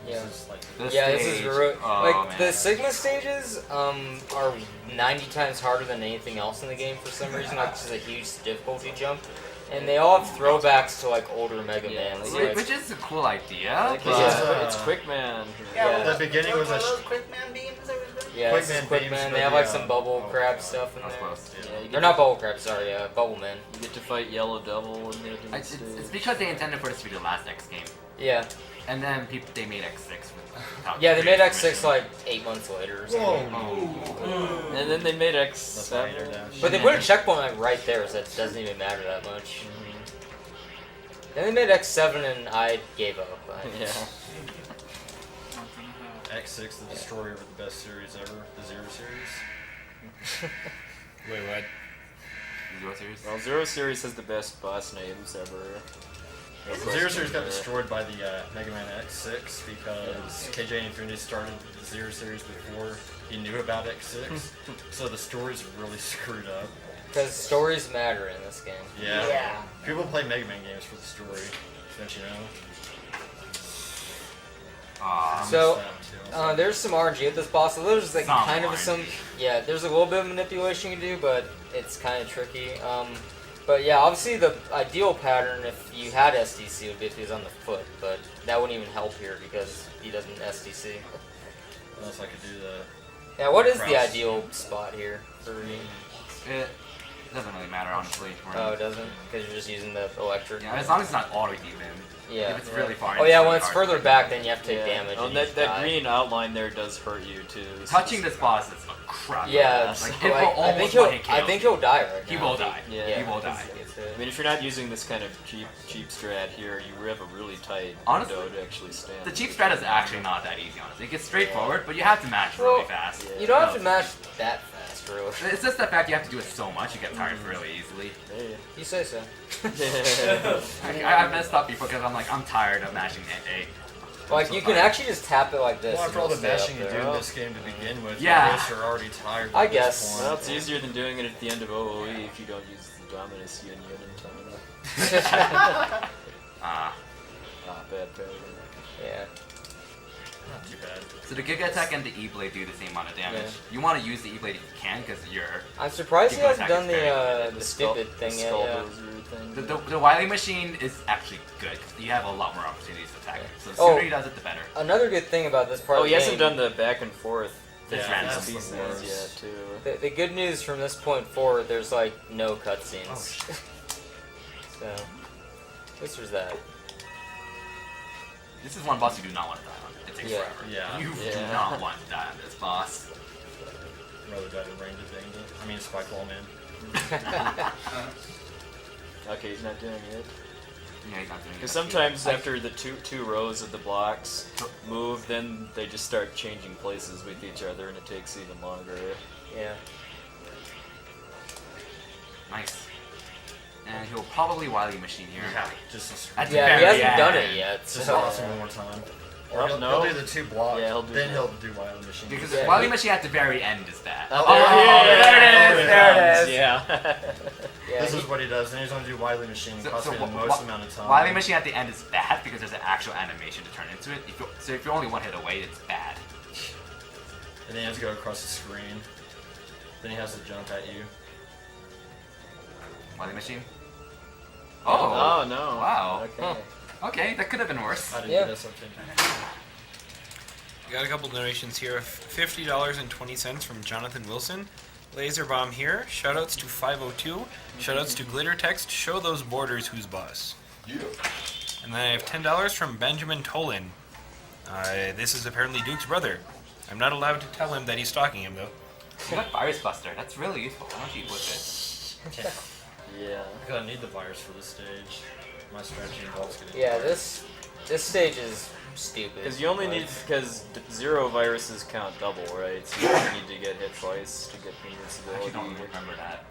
Yeah. This is like This Yeah, this is stage, like man. the Sigma stages are 90 times harder than anything else in the game for some reason. Like, this is a huge difficulty jump, and they all have throwbacks to like older Mega Yeah, Mans. like- Like, Which is a cool idea. Like, but- Yeah. it's Quick Man. Yeah, Yeah. well, The beginning was a were sh- those quick man beams that was good? yeah, this is Quickman Quick beams Man. for They have the, like some bubble oh, crab yeah. stuff in That's there. close. Yeah, you Or get, not bubble crab, sorry, Bubble Man. you get to fight Yellow Devil in the It's, stage. it's because they intended for this to be the last X game, Yeah, and then they made X6. yeah, they made X6 like 8 months later or something. Whoa. And then they made That's my X7. interdash. But they put a checkpoint like right there, so it doesn't even matter that much. Then they made X7 and I gave up. Yeah. X6, the destroyer of the best series ever, the Zero series. Wait, what? Zero Series. Well, Zero Series has the best boss names ever. The Zero series got destroyed by the Mega Man X6 because KJ Infinity started the Zero series before he knew about X6, so the story's really screwed up. Because stories matter in this game. Yeah. Yeah. People play Mega Man games for the story, don't you know? So, That too. there's some RNG at this boss. So there's like Some kind of RNG. yeah, there's a little bit of manipulation you can do, but it's kind of tricky. But yeah, obviously the ideal pattern if you had SDC would be if he was on the foot, but that wouldn't even help here because he doesn't SDC. Unless I could do the. Yeah, what is the Cross. ideal spot here for me? It doesn't really matter, honestly. Oh, it doesn't? Because you're just using the electric. Yeah, as long as it's not auto even. Yeah. If it's really far. Oh it's yeah, really when it's hard. further back, then you have to take Yeah. damage. Oh, and you that, just that die. green outline there does hurt you too. So Touching this boss is a crap. Yeah, Like, so, it will I think almost he'll. one-hit I kill think you. he'll die right He now. will die. Yeah. He will die. gets hit. I mean, if you're not using this kind of cheap strat here, you have a really tight Honestly, window to actually stand. The cheap strat is actually not that easy, honestly. It gets straightforward, but you have to match really fast. You don't have to match that fast, really. It's just the fact you have to do it so much, you get tired really easily. Hey. You say so. I've messed up before because I'm tired of mashing A. Like, you can actually just tap it like this. Well, and after all the it'll stay up mashing you do there. in this game to begin with, Yeah. your wrists are already tired. I at this guess. point. Well, it's easier than doing it at the end of OOE if you don't use the Dominus Yin in time. Ah. Bad pattern. Yeah. Not too bad. So the Giga Attack and the E-Blade do the same amount of damage. Yeah. You want to use the E-Blade if you can, because you're... I'm surprised he Giga hasn't Attack done is very the stupid thing yet. Yeah. The Wily Machine is actually good. You have a lot more opportunities to attack. So the Oh. sooner he does it, the better. Another good thing about this part Oh, of he the hasn't game, done the back and forth It's Yeah, random. that's the pieces worst. yet, too. the good news from this point forward, there's like no cutscenes. Oh, So, at least there's that. This is one boss you do not want to die on. It takes Yeah. forever. Yeah. You do Yeah. not want to die on this boss. I'd rather die to Rain I mean, Spike Wall Man. Okay, he's not doing it. Yeah, he's not doing it. Because sometimes after the two rows of the blocks move, then they just start changing places with each other, and it takes even longer. Yeah. Nice. And he'll probably Wily Machine here. Just At the Yeah, he very hasn't done end. it yet. Just So. toss him one more time. Or Oh, he'll, no. he'll do the 2 blocks. Yeah, he'll do then that. he'll do Wild Machine. Because Yeah, Wily he- Machine at the very end is bad. Oh, there it is! There it is! Yeah. Yeah, This he- is what he does. Then he's going to do Wily Machine, costing him the most amount of time. Wily Machine at the end is bad because there's an actual animation to turn into it. So if you're only one hit away, it's bad. And then he has to go across the screen. Then he has to jump at you. Wily Machine? Oh, no. Wow. Okay. Okay, that could have been worse. I didn't Yeah. do that something. We got a couple donations here of $50.20 from Jonathan Wilson. Laser Bomb here. Shoutouts to 502. Shoutouts to Glitter Text. Show those borders who's boss. Yeah. And then I have $10 from Benjamin Tolan. This is apparently Duke's brother. I'm not allowed to tell him that he's stalking him though. You got Virus Buster. That's really useful. How much you with it? Yeah. Because I need the virus for this stage. My strategy involves getting Yeah, the virus. this stage is stupid. Because you only need, because 0 viruses count double, right? So you only need to get hit twice to get I actually invincibility. don't remember that.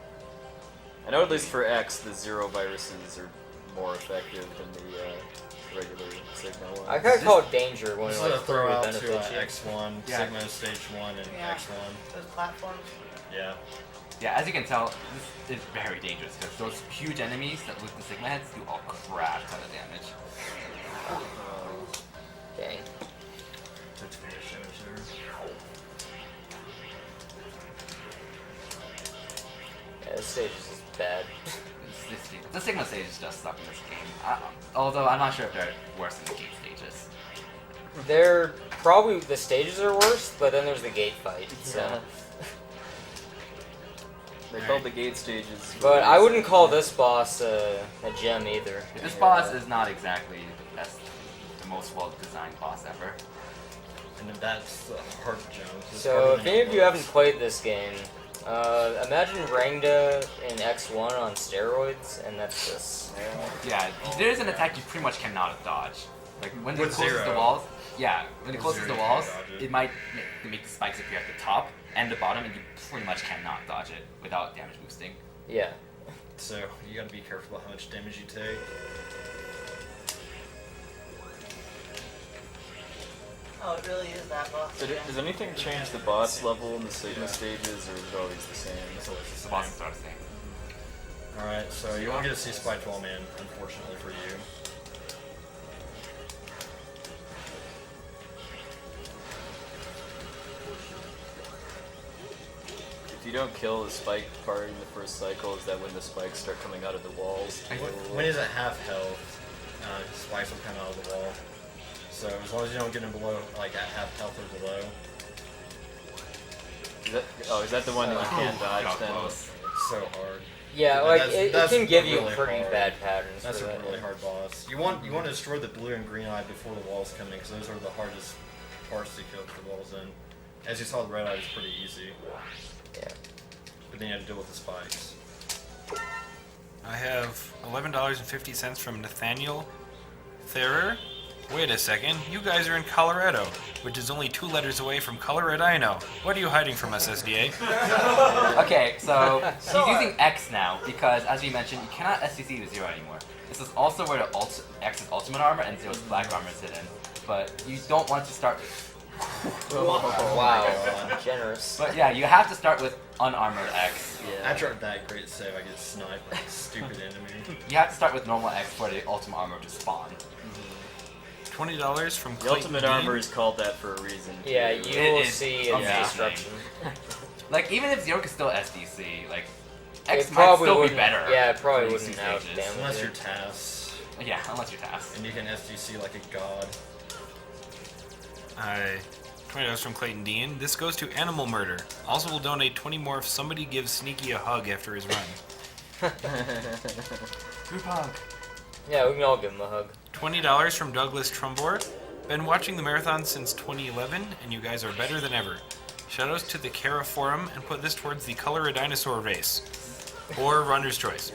I know at least for X, the 0 viruses are more effective than the regular Sigma ones. I kind of call it danger when This it is like a throw out benefits to you. X1, Yeah. Sigma Stage 1, and Yeah. X1. Those platforms. Yeah. Yeah, as you can tell, this is very dangerous because those huge enemies that with the Sigma heads do a crap ton of damage. Dang. Took too much damage there. Yeah, this stage is just bad. The Sigma stages just suck in this game. Although I'm not sure if they're worse than the gate stages. They're probably the stages are worse, but then there's the gate fight. So. Yeah. They called the gate stages. But I wouldn't call this boss a gem either. This boss is not exactly the best, the most well-designed boss ever. And then that's a hard jump. It's So harder if than any it of you haven't looks. played this game, imagine Rangda in X1 on steroids, and that's this. Yeah, there is an attack you pretty much cannot dodge. Like when it With closes zero. the walls, yeah, when it With closes zero, the you walls, can't dodge it. it might make the spikes appear at the top and the bottom, and you pretty much cannot dodge it without damage boosting. Yeah. So you gotta be careful about how much damage you take. Oh, it really is that boss. Did again. does anything change the boss level in the Sigma stages, or is it always the same? That's always the The bosses are the same. Alright, so you won't get to see Spike Wall Man, unfortunately for you. If you don't kill the spike part in the first cycle, is that when the spikes start coming out of the walls? When he's at half health, his spikes will come out of the wall. So as long as you don't get him below, like at half health or below, Is that the one that you can't dodge Got then? close. it's so hard. Yeah, But like that's- it that's can give you really pretty hard. bad patterns. That's for a that. really hard boss. You want to destroy the blue and green eye before the walls come in, because those are the hardest parts to kill the walls in. As you saw, the red eye is pretty easy, Yeah. but then you have to deal with the spikes. I have $11.50 from Nathaniel Therer. Wait a second, you guys are in Colorado, which is only 2 letters away from Coloradino. What are you hiding from us, SDA? Okay, so he's using X now because, as we mentioned, you cannot SDC to 0 anymore. This is also where the X's ultimate armor and 0's black armor is hidden. But you don't want to start. Wow, generous. But yeah, you have to start with unarmored X. Yeah. After that great save, I get sniped by a stupid enemy. You have to start with normal X for the ultimate armor to spawn. $20 from The Clayton ultimate Dean. armor is called that for a reason. Too. Yeah, you It will is see its amazing. destruction. Like, even if 0 can still SDC, like, It X might probably still be wouldn't- better. Yeah, it probably for these wouldn't two out stages. damage Unless it. you're TAS. Yeah, unless you're tasked. And you can SDC like a god. $20 from Clayton Dean. This goes to Animal Murder. Also will donate 20 more if somebody gives Sneaky a hug after his run. Group hug. Yeah, we can all give him a hug. $20 from Douglas Trumbor. Been watching the marathon since 2011, and you guys are better than ever. Shoutouts to the Kara Forum, and put this towards the Color a Dinosaur race. Or Runner's Choice.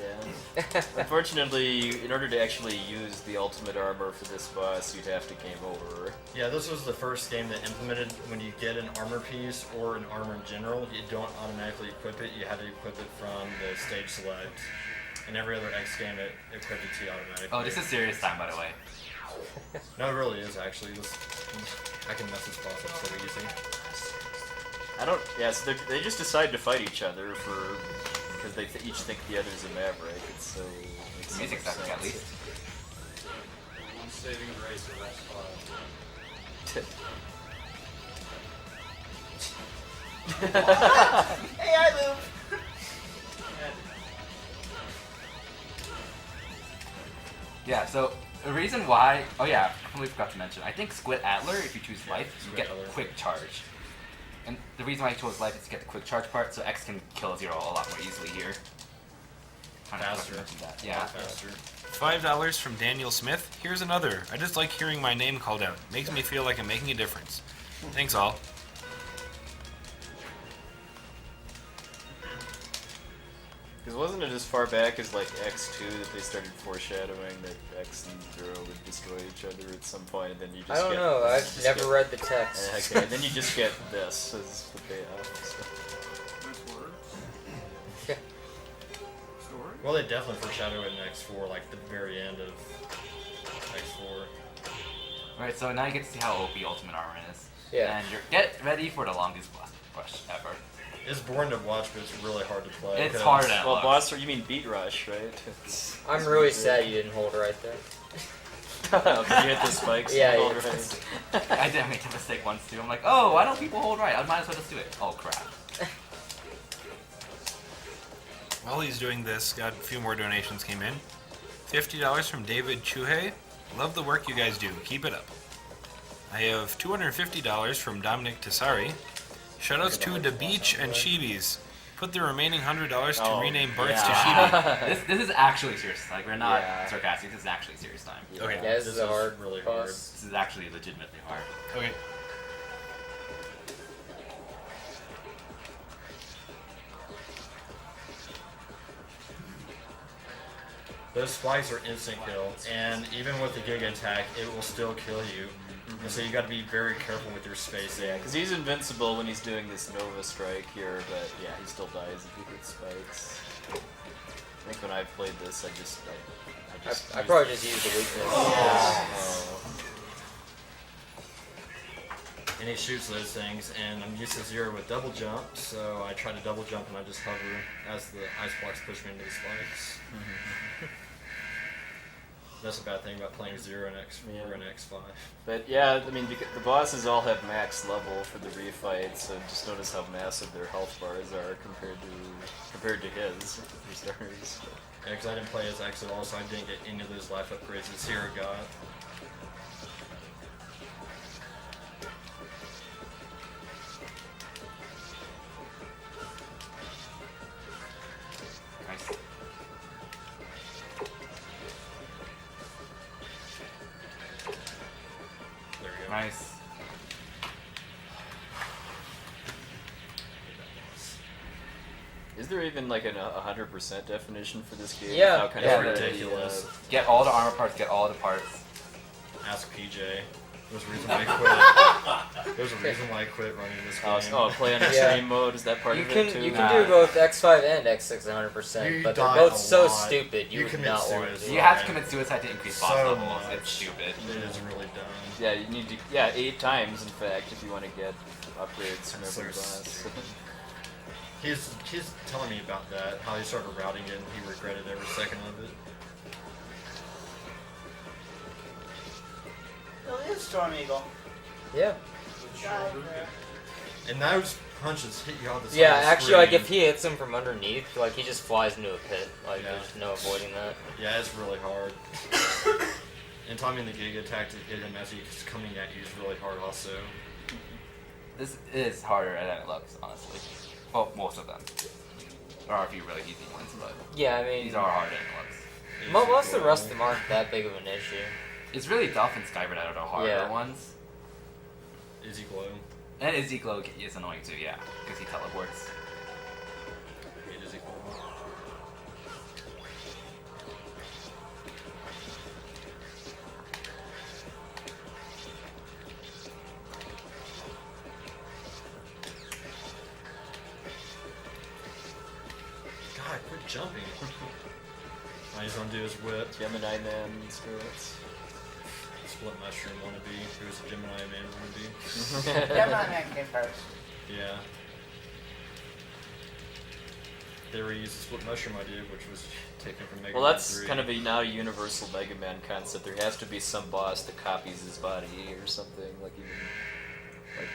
Yeah. Unfortunately, in order to actually use the ultimate armor for this boss, you'd have to game over. Yeah, this was the first game that implemented when you get an armor piece or an armor in general, you don't automatically equip it. You had to equip it from the stage select. In every other X game, it equipped it to you automatically. Oh, this is serious time, by the way. No, it really is actually. I can mess this boss up so easy. I don't. Yeah, so they just decide to fight each other because they each think the other's a maverick. It's so. Makes so Music much sucks, at sense. least. One saving grace of that spot. Hey, I move. Yeah, so the reason why, oh yeah, I completely forgot to mention, I think Squid Adler, if you choose life, you Squid get Adler. quick charge. And the reason why I chose life is to get the quick charge part, so X can kill 0 a lot more easily here. I forgot to Faster. mention that. Yeah. Faster. $5 from Daniel Smith. Here's another. I just like hearing my name called out. Makes me feel like I'm making a difference. Thanks all. Because wasn't it as far back as like X2 that they started foreshadowing that X and 0 would destroy each other at some point, and then you just I don't get, know. then you I've just never get- read the text. Okay, and then you just get this as the payoff. So. Nice words. Story? Well, they definitely foreshadowed it in X4, like the very end of X4. Alright, so now you get to see how OP Ultimate Armor is. Yeah. And get ready for the longest boss rush ever. It's boring to watch, but it's really hard to play. It's because- harder than it Well, looks. boss, you mean beat rush, right? I'm really sad you didn't hold right there. Because you hit the spikes. Yeah, and all yeah. right. I did make that mistake once too. I'm like, oh, why don't people hold right? I might as well just do it. Oh crap. While he's doing this, got a few more donations came in. $50 from David Chuhey. Love the work you guys do. Keep it up. I have $250 from Dominic Tessari. Shoutouts to the Beach and Chibis. Put the remaining $100 to Oh, rename birds yeah. to Chibi. This is actually serious. Like we're not Yeah. sarcastic. This is actually serious time. Okay. Yeah, this is a hard really boss. hard. This is actually legitimately hard. Okay. Those spikes are instant kill, and even with the Giga attack, it will still kill you. And so you got to be very careful with your spacing. Yeah, because he's invincible when he's doing this Nova Strike here, but yeah, he still dies if he hits spikes. I think when I played this, I just I probably just used the weakness. And he shoots those things, and I'm used to 0 with double jump, so I try to double jump and I just hover as the ice blocks push me into the spikes. That's a bad thing about playing 0 and X4 and X5. But yeah, I mean, the bosses all have max level for the refight, so just notice how massive their health bars are compared to his, for starters. Yeah, because I didn't play as X at all, so I didn't get any of those life upgrades that 0 got. Nice. There we go. Nice. there even like a 100% definition for this game? Yeah. How kind Yeah, of ridiculous. Get all the armor parts, get all the parts. Ask PJ. There's a reason why I quit. There's a reason why I quit running this game. Play on extreme mode, is that part You of can it too? you can do both X5 and X6 100%, You but they're die both a so lot. stupid. You, You would commit not want to suicide. do You it. have to commit suicide to increase boss So levels. much. It's stupid. It is really dumb. Yeah, you need to. Yeah, 8 times in fact if you want to get upgrades from That's so every boss. stupid. He's telling me about that, how he started routing it and he regretted every second of it. It is Storm Eagle. Yeah. Dive there. And those punches hit you on the side Yeah, of the actually, like screen. if he hits him from underneath, like he just flies into a pit. Like Yeah. there's no avoiding that. Yeah, it's really hard. And timing the Giga attack to hit him as he's coming at you is really hard also. This is harder than it looks, honestly. Well, most of them. There are a few really easy ones, but Yeah, I mean, these are harder than it looks. most of the rest of them aren't that big of an issue. It's really Duff and Skybird that are the harder Yeah. ones. Izzy Glow. And Izzy Glow is annoying too, yeah, because he teleports. I hate Izzy Glow. God, quit jumping. All he's gonna do is whip. Gemini Man spirits. Split mushroom wannabe. Who's a Gemini man wannabe? Gemini Man came first. Yeah. They reused the split mushroom idea, which was taken from Mega Well, Man that's 3. kind of a now universal Mega Man concept. There has to be some boss that copies his body or something, like even like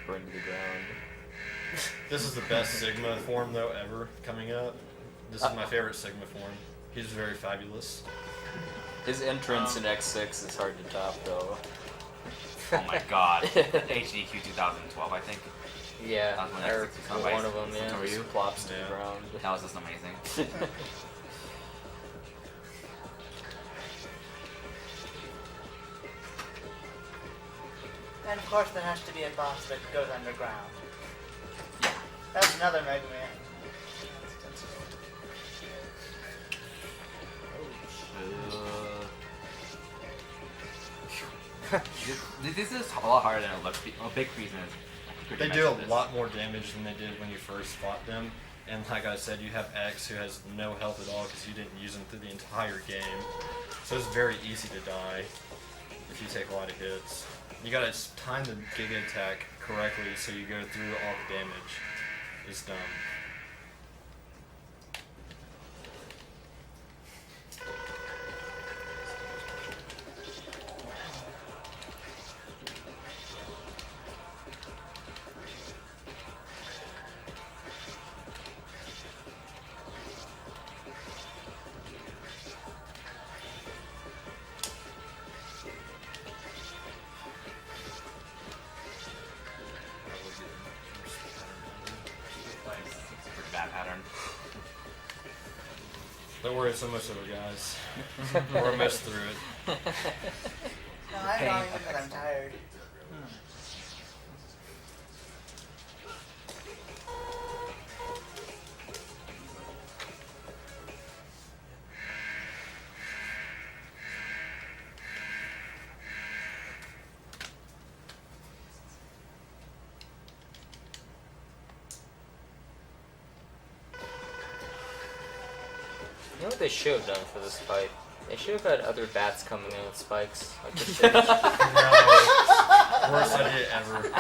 burned to the ground. This is the best Sigma form though ever coming up. This is my favorite Sigma form. He's very fabulous. His entrance in X6 is hard to top, though. Oh my god. HDQ 2012, I think. Yeah, That was when or X6 was on by one of them. Yeah. Satori. Just plops to Yeah. the ground. That was just amazing. And of course there has to be a boss that goes underground. Yeah. That's another Mega Man. This is a lot harder than it looks. A big reason is They do a lot more damage than they did when you first fought them. And like I said, you have X who has no health at all because you didn't use him through the entire game. So it's very easy to die if you take a lot of hits. You gotta time the Giga attack correctly so you go through all the damage. It's dumb. Pretty bad pattern. Don't worry so much over, guys. We're almost through it. No, I'm Pain not of even because I'm tired. You know what they should have done for this fight? They should have had other bats coming in with spikes. Like they should have. No. Worst idea ever.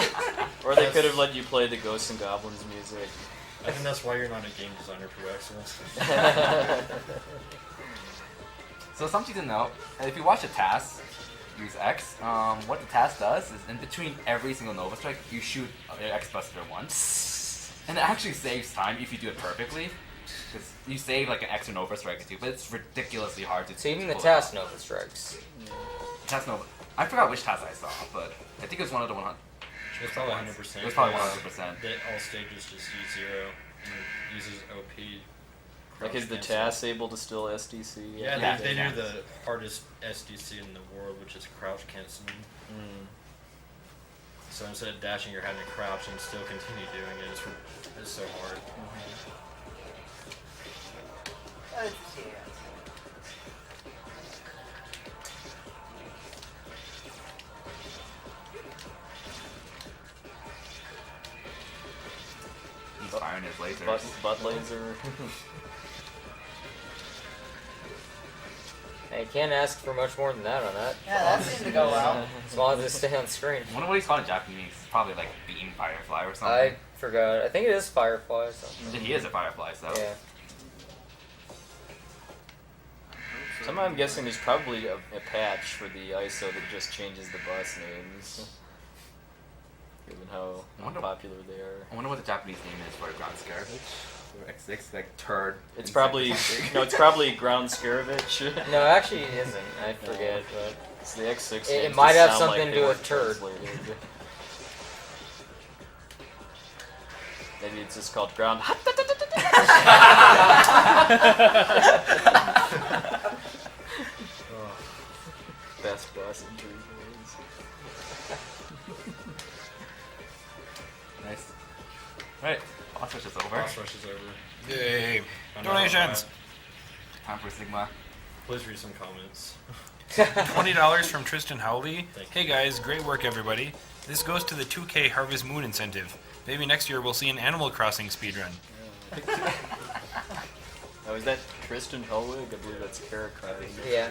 Or they could have let you play the Ghosts and Goblins music. I think that's why you're not a game designer for excellence. So something to note, if you watch a task, use X, what the task does is in between every single Nova Strike, you shoot your X Buster once. And it actually saves time if you do it perfectly. Because you save like an extra Nova Strike too, but it's ridiculously hard to So even the pull it task off. Nova strikes. Task Nova. I forgot which task I saw, but I think it was one of the 100. It's probably 100%. It was probably because 100%. All stages just use 0 and it uses OP. Like, is the cancel. TAS able to still SDC? Yeah, Yeah, they yeah. do the hardest SDC in the world, which is crouch canceling. Mm. So instead of dashing, you're having to crouch and still continue doing it. It's so hard. Let's see. He's firing his lasers. Butt laser. Hey, you can't ask for much more than that on that. Yeah, that seemed to go well. As long as they stay on screen. I wonder what he's called in Japanese. It's probably like beam firefly or something. I forgot. I think it is Firefly or something. He is a firefly, so. Yeah. Somehow I'm guessing there's probably a patch for the ISO that just changes the boss names. Given how popular they are. I wonder what the Japanese name is for a ground scaravage. Or X6, like turd. It's probably it's probably Ground Scaravage. No, actually it isn't. I forget, but It's the X6. It names might just have sound something like to they do weren't with turd. translated. Maybe it's just called Ground. Best boss injury words. Nice. Alright, boss rush is over. Boss rush is over. Yay. I know Donations. Time for Sigma. Please read some comments. $20 from Tristan Howley. Thank Hey guys, great work everybody. This goes to the 2K Harvest Moon incentive. Maybe next year we'll see an Animal Crossing speedrun. Oh, is that Tristan Hellwig? I believe that's Karakar. yeah.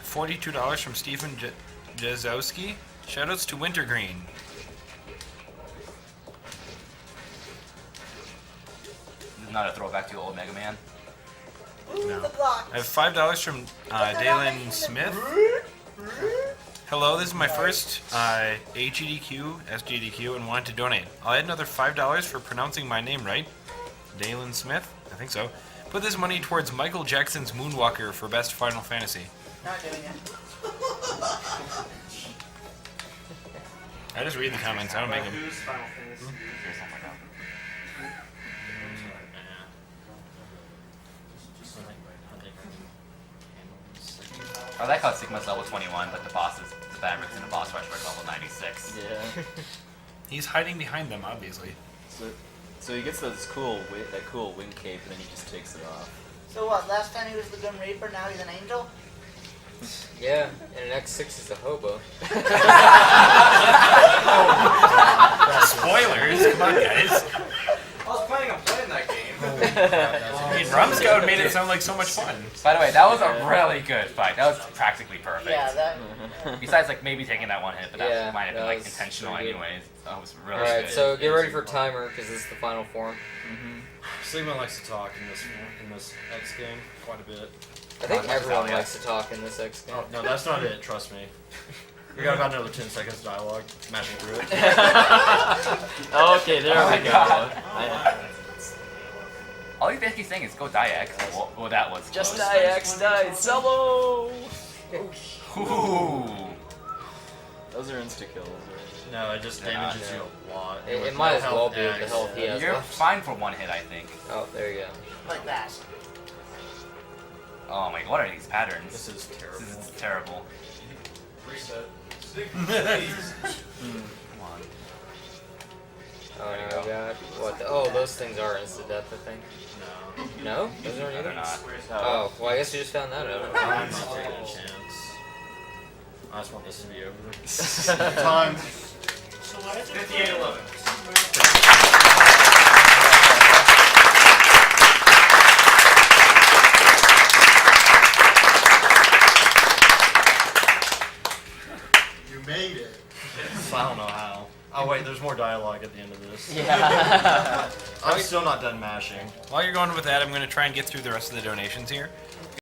$42 from Stephen Jazowski. Shoutouts to Wintergreen. This is not a throwback to old Mega Man. Ooh, No. the block. I have $5 from Dalen Smith. Hello, this is my first SGDQ, and wanted to donate. I'll add another $5 for pronouncing my name right. Dalen Smith? I think so. Put this money towards Michael Jackson's Moonwalker for Best Final Fantasy. Not doing it. I just read the comments, I don't make them. Who's Final Fantasy? Here's something like that. I like how Sigma's level 21, but the bosses, the Mavericks in the boss rush were level 96. Yeah. He's hiding behind them, obviously. So he gets that cool wing cape, and then he just takes it off. So what, last time he was the Grim Reaper, now he's an angel? Yeah, and an X6 is a hobo. Spoilers, come on guys. I was planning on playing that game. Rumscout made it sound like so much fun. By the way, that was a really good fight. That was practically perfect. Yeah, that... Besides, like, maybe taking that one hit, but that Yeah, might have been, that like, was intentional pretty good. anyways. That was really Alright, good. so get ready for timer, because this is the final form. Sigma likes to talk in this X game quite a bit. I think Not much everyone Italia. likes to talk in this X game. Oh, no, that's not it. Trust me. We got about another 10 seconds of dialogue. Smashing through it. Okay, there Oh we my go. God. I- All he's basically saying is go die X. Well, that was Just close. die, X, die, solo! Ooh. Those are insta kills, right? No, it just damages you a lot. It With might no as well health be with the X, health he has You're left. fine for one hit, I think. Oh, there you go. like that. Oh my, what are these patterns? This is terrible. This is terrible. Reset. Come on. Oh, now I got what? Oh, those things are insta death, I think. No. No, those aren't No, either. they're not. Oh, well, I guess you just found that out. I'm not taking a chance. I just want this to be over. Time. 58:11. You made it. I don't know how. Oh wait, there's more dialogue at the end of this. Yeah. I'm still not done mashing. While you're going with that, I'm going to try and get through the rest of the donations here.